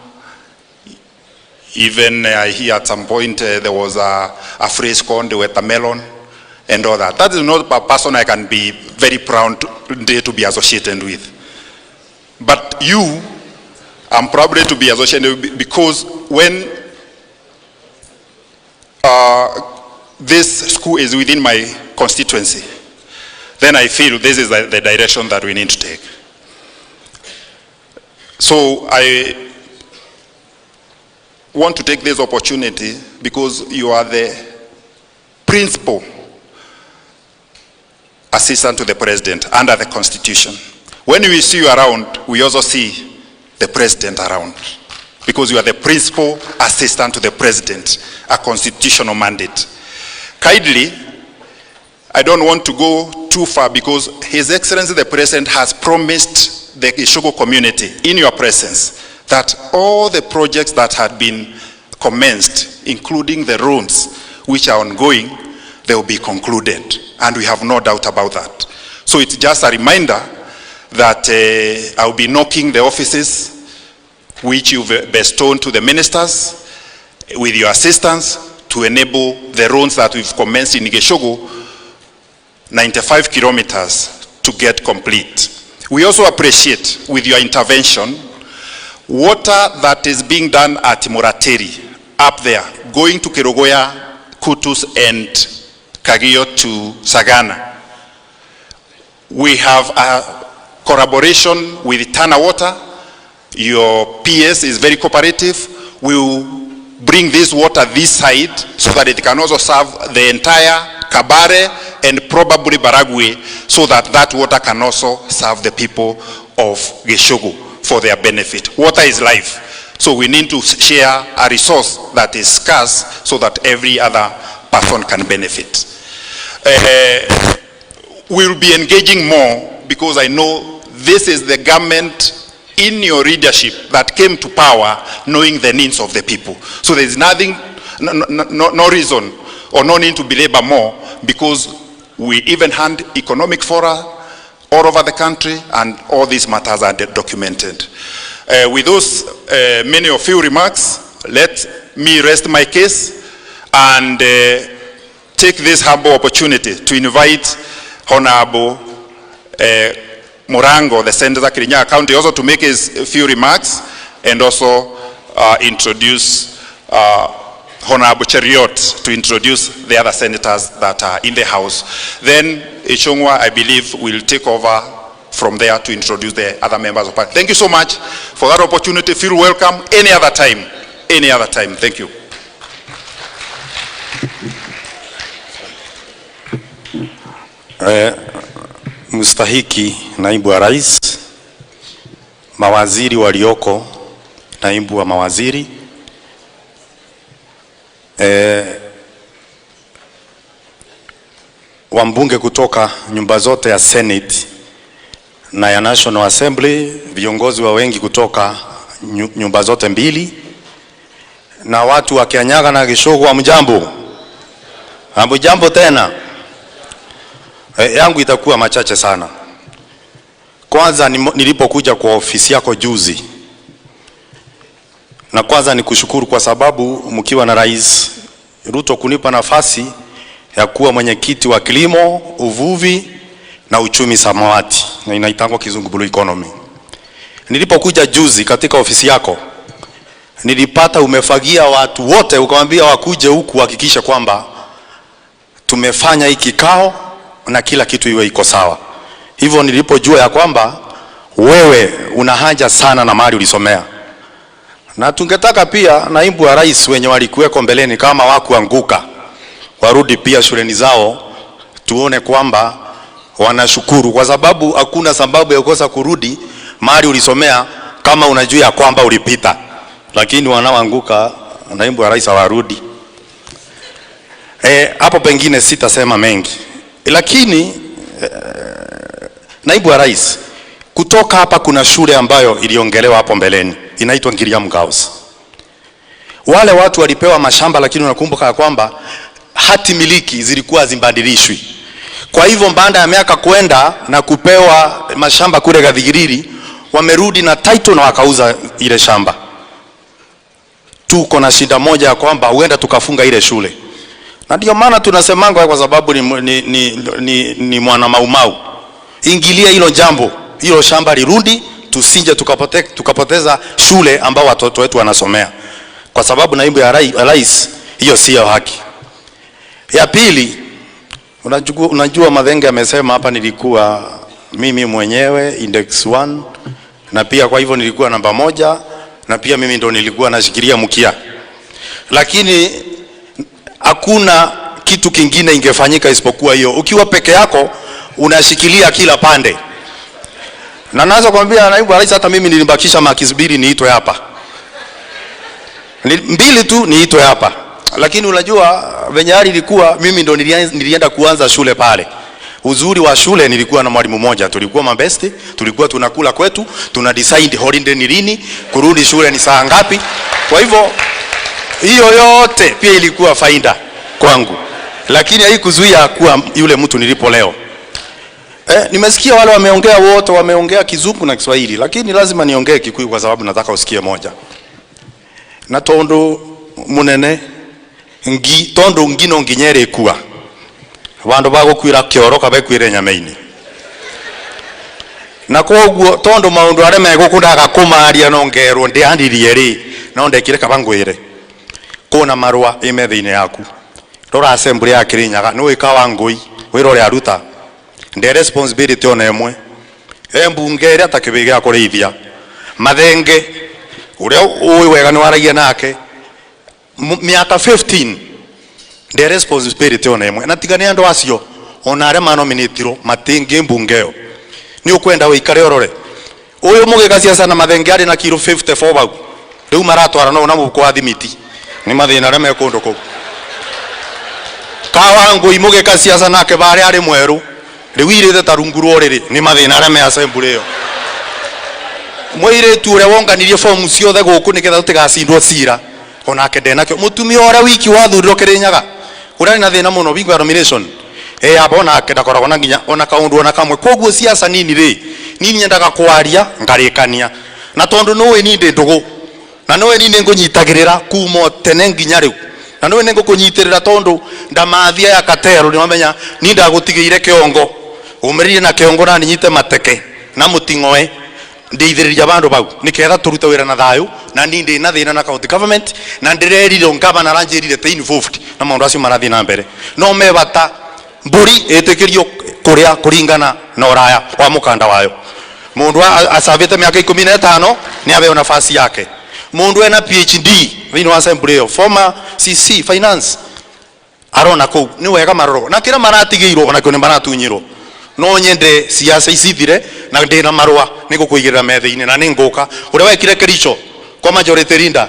Even I hear at some point there was a phrase called the watermelon and all that. That is not a person I can be very proud to be associated with. But you, I'm probably to be associated with, because when this school is within my constituency, then I feel this is the direction that we need to take. So I want to take this opportunity because you are the principal assistant to the president under the constitution. When we see you around, we also see the president around, because you are the principal assistant to the president, a constitutional mandate. Kindly, I don't want to go too far, because His Excellency the President has promised the Ishogo community in your presence that all the projects that had been commenced, including the roads which are ongoing, they will be concluded, and we have no doubt about that. So it's just a reminder that I'll be knocking the offices which you've bestowed to the ministers with your assistance to enable the roads that we've commenced in Gachagua, 95 kilometers, to get complete. We also appreciate, with your intervention, water that is being done at Morateri, up there, going to Kerogoya, Kutus, and Kagio to Sagana. We have a collaboration with Tana Water. Your PS is very cooperative. We will bring this water this side so that it can also serve the entire Kabare and probably Baragwe, so that that water can also serve the people of Gachagua for their benefit. Water is life. So we need to share a resource that is scarce so that every other person can benefit. We'll be engaging more, because I know this is the government in your leadership that came to power knowing the needs of the people. So there is nothing, no reason or no need to belabor more, because we even hand economic fora all over the country, and all these matters are documented. With those many of you remarks, let me rest my case and take this humble opportunity to invite Honorable Morango, the Senator of Kirinyaga County, also to make his few remarks, and also introduce Honorable Cheriot to introduce the other senators that are in the House. Then Ishongwa, I believe, will take over from there to introduce the other members of Parliament. Thank you so much for that opportunity. Feel welcome any other time. Any other time. Thank you. Mustahiki naibu wa rais, mawaziri walioko, naibu wa mawaziri, wambunge kutoka nyumba zote ya Senate na ya National Assembly, viongozi wa wengi kutoka nyumba zote mbili, na watu wa Kirinyaga na Gachagua, mjambo. Hamjambo tena. Yangu itakuwa machache sana. Kwanza nilipokuja kwa ofisi yako juzi, na kwanza nikushukuru kwa sababu mkiwa na Rais Ruto kunipa nafasi ya kuwa mwenyekiti wa kilimo, uvuvi na uchumi samawati, na inaitangwa kizungu blue economy. Nilipokuja juzi katika ofisi yako, nilipata umefagia watu wote, ukamwambia wakuje huku hakikisha kwamba tumefanya hii kikao na kila kitu iwe iko sawa. Hivyo nilipojua ya kwamba wewe una haja sana na mali ulisomea. Na tungetaka pia naibu wa rais wenye walikuweko mbeleni kama wakuanguka warudi pia shuleni zao, tuone kwamba wanashukuru, kwa sababu hakuna sababu ya kukosa kurudi mali ulisomea kama unajua ya kwamba ulipita. Lakini wanaoanguka naibu wa rais hawarudi. Hapo pengine sitasema mengi. Lakini naibu wa rais, kutoka hapa kuna shule ambayo iliongelewa hapo mbeleni, inaitwa Kirinyaga House. Wale watu walipewa mashamba, lakini unakumbuka ya kwamba hati miliki zilikuwa zimbadilishwi. Kwa hivyo baada ya miaka kwenda na kupewa mashamba kule Gathigiriri, wamerudi na title na wakauza ile shamba. Tuko na shida moja ya kwamba huenda tukafunga ile shule. Na ndio maana tunasemanga kwa sababu ni mwana maumau. Ingilia hilo jambo, hilo shamba lirudi, tusinje tukapoteza shule ambao watoto wetu wanasomea. Kwa sababu naibu ya rais, hiyo sio haki. Ya pili, unajua Mathenge amesema hapa nilikuwa mimi mwenyewe index 1 na pia kwa hivyo nilikuwa namba 1 na pia mimi ndo nilikuwa nashikilia mkia. Lakini hakuna kitu kingine ingefanyika isipokuwa hiyo. Ukiwa peke yako unashikilia kila pande. Na naweza kuambia naibu rais, hata mimi nilibakisha makisbiri niitwe hapa. 2 tu niitwe hapa. Lakini unajua venye hali ilikuwa, mimi ndo nilienda kuanza shule pale. Uzuri wa shule nilikuwa na mwalimu mmoja, tulikuwa mabesti, tulikuwa tunakula kwetu, tuna decide holiday ni lini, kurudi shule ni saa ngapi. Kwa hivyo hiyo yote pia ilikuwa faida kwangu. Lakini haikuzuia kuwa yule mtu nilipo leo. Nimesikia wale wameongea wote, wameongea Kizungu na Kiswahili, lakini lazima niongee Kikuyu kwa sababu nataka usikie moja. Na tondo munene tondo ngino nginyere kuwa bandu bagukwira kioroka bekwire nyameini. Na koguo tondo maundu are megukundaga kumaria nongerwo ndiandirie ri no ndekire kabangwire kuna marua imethiine yaku rora assembly ya Kirinyaga no ikawa ngui wirore aruta nde responsibility ona emwe mbunge ria takibigira kurithia Mathenge uria uwi wega ni waragia nake miaka 15 nde responsibility ona emwe na tigani andu acio ona are manominatiro matingi mbungeo ni ukwenda uikare orore uyu mugiga siasa na Mathenge ari na kilo 54 bau riu maratwara no na mukwa thimiti ni mathina reme kundu ku kawangu imugiga siasa nake bari ari mweru riu irite tarunguru oriri ni mathina reme assembly yo mwire tu ure wonganirie form ciothe guku ni ketha utigacindwo cira onake ndenakio mutumia ora wiki wathuriro Kirinyaga urani na thina muno bingo nomination abona akenda koragwo na nginya ona kaundu ona kamwe koguo siasa nini ri nini nyendaga kwaria ngarikania na tondu nowe ni ndugu na nowe ni ngunyitagirira kuma tene nginya riu na nowe ngukunyitirira tondu ndamathia ya katero ni wamenya ni ndagutigire kiongo umirire na kiongo na ninyite mateke na mutingoe ndeithiriria bandu bau niketha turute wira na thayu na ndi na thina na county government na ndirerire ngabana ranjirire te involved na maundu acio marathi na mbere no mebata mburi itikirio kuria kuringana na uraya wa mukanda wayo mundu asavite miaka 15 ni abe nafasi yake mundu ena PhD thini wa assembly of former CC finance arona ku ni wega maroro na kira maratigirwo ona kone maratunyirwo no nyende siasa isithire na ndina marwa nigukuigirira methe-ini na ninguka uria wekire Kericho kwa majority leader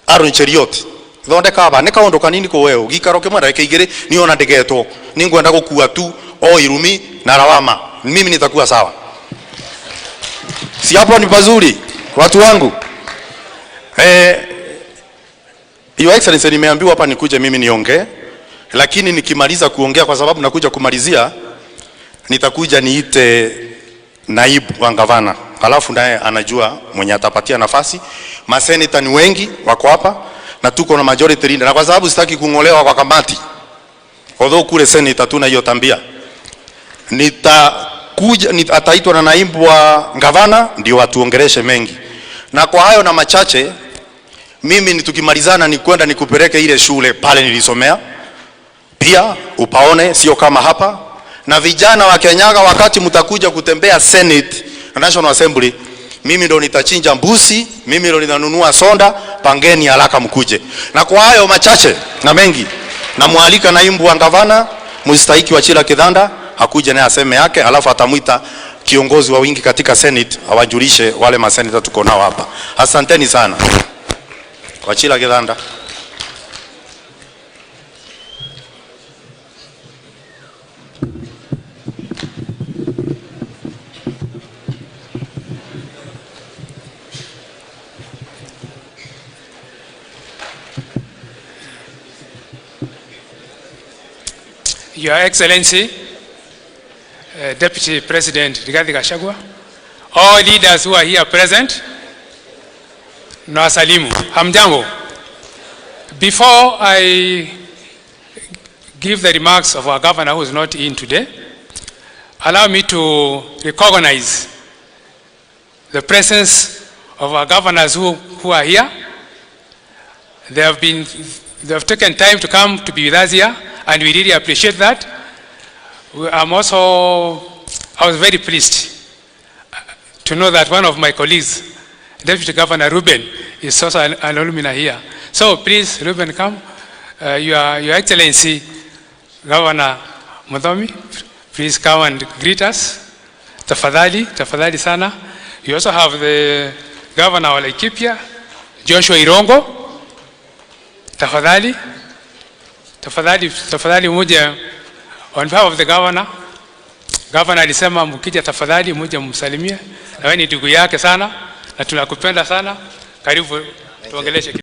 Aaron Cheriot thondeka aba ni kaundu kanini ko wewe gikaro kimwe ndake igire ni ona ndegetwo ningwenda gukua tu o Irumi na Rawama mimi nitakuwa sawa. Si hapo ni pazuri watu wangu. Your Excellency nimeambiwa hapa nikuje mimi niongee, lakini nikimaliza kuongea kwa sababu nakuja kumalizia nitakuja niite naibu wa gavana. Halafu naye anajua mwenye atapatia nafasi. Maseneta ni wengi wako hapa na tuko na majority leader na kwa sababu sitaki kungolewa kwa kamati. Although kule seneta tuna hiyo tambia. Ataitwa na naibu wa gavana ndio watuongeleshe mengi. Na kwa hayo na machache mimi ni tukimalizana ni kwenda nikupeleke ile shule pale nilisomea. Pia upaone sio kama hapa. Na vijana wa Kirinyaga, wakati mtakuja kutembea Senate na National Assembly, mimi ndo nitachinja mbuzi, mimi ndo ninanunua sonda, pangeni haraka mkuje. Na kwa hayo machache na mengi, namualika naibu wa gavana mstahiki wa Chila Kidhanda hakuje naye aseme yake, alafu atamuita kiongozi wa wingi katika Senate awajulishe wale maseneta tuko nao hapa. Asanteni sana. Wa Chila Kidhanda. Your Excellency, Deputy President Gachagua, all leaders who are here present, na wasalimu. Hamjambo. Before I give the remarks of our governor who is not in today, allow me to recognize the presence of our governors who are here. They have taken time to come to be with us here, and we really appreciate that. I was very pleased to know that one of my colleagues, Deputy Governor Ruben, is also an alumni here. So please, Ruben, come. Your Excellency, Governor Mutembei, please come and greet us. Tafadhali sana. You also have the Governor of Laikipia, Joshua Irongo. Tafadhali muje on behalf of the governor. Governor alisema mkija tafadhali muje msalimie. Na wewe ni ndugu yake sana na tunakupenda sana. Karibu tuongeleshe.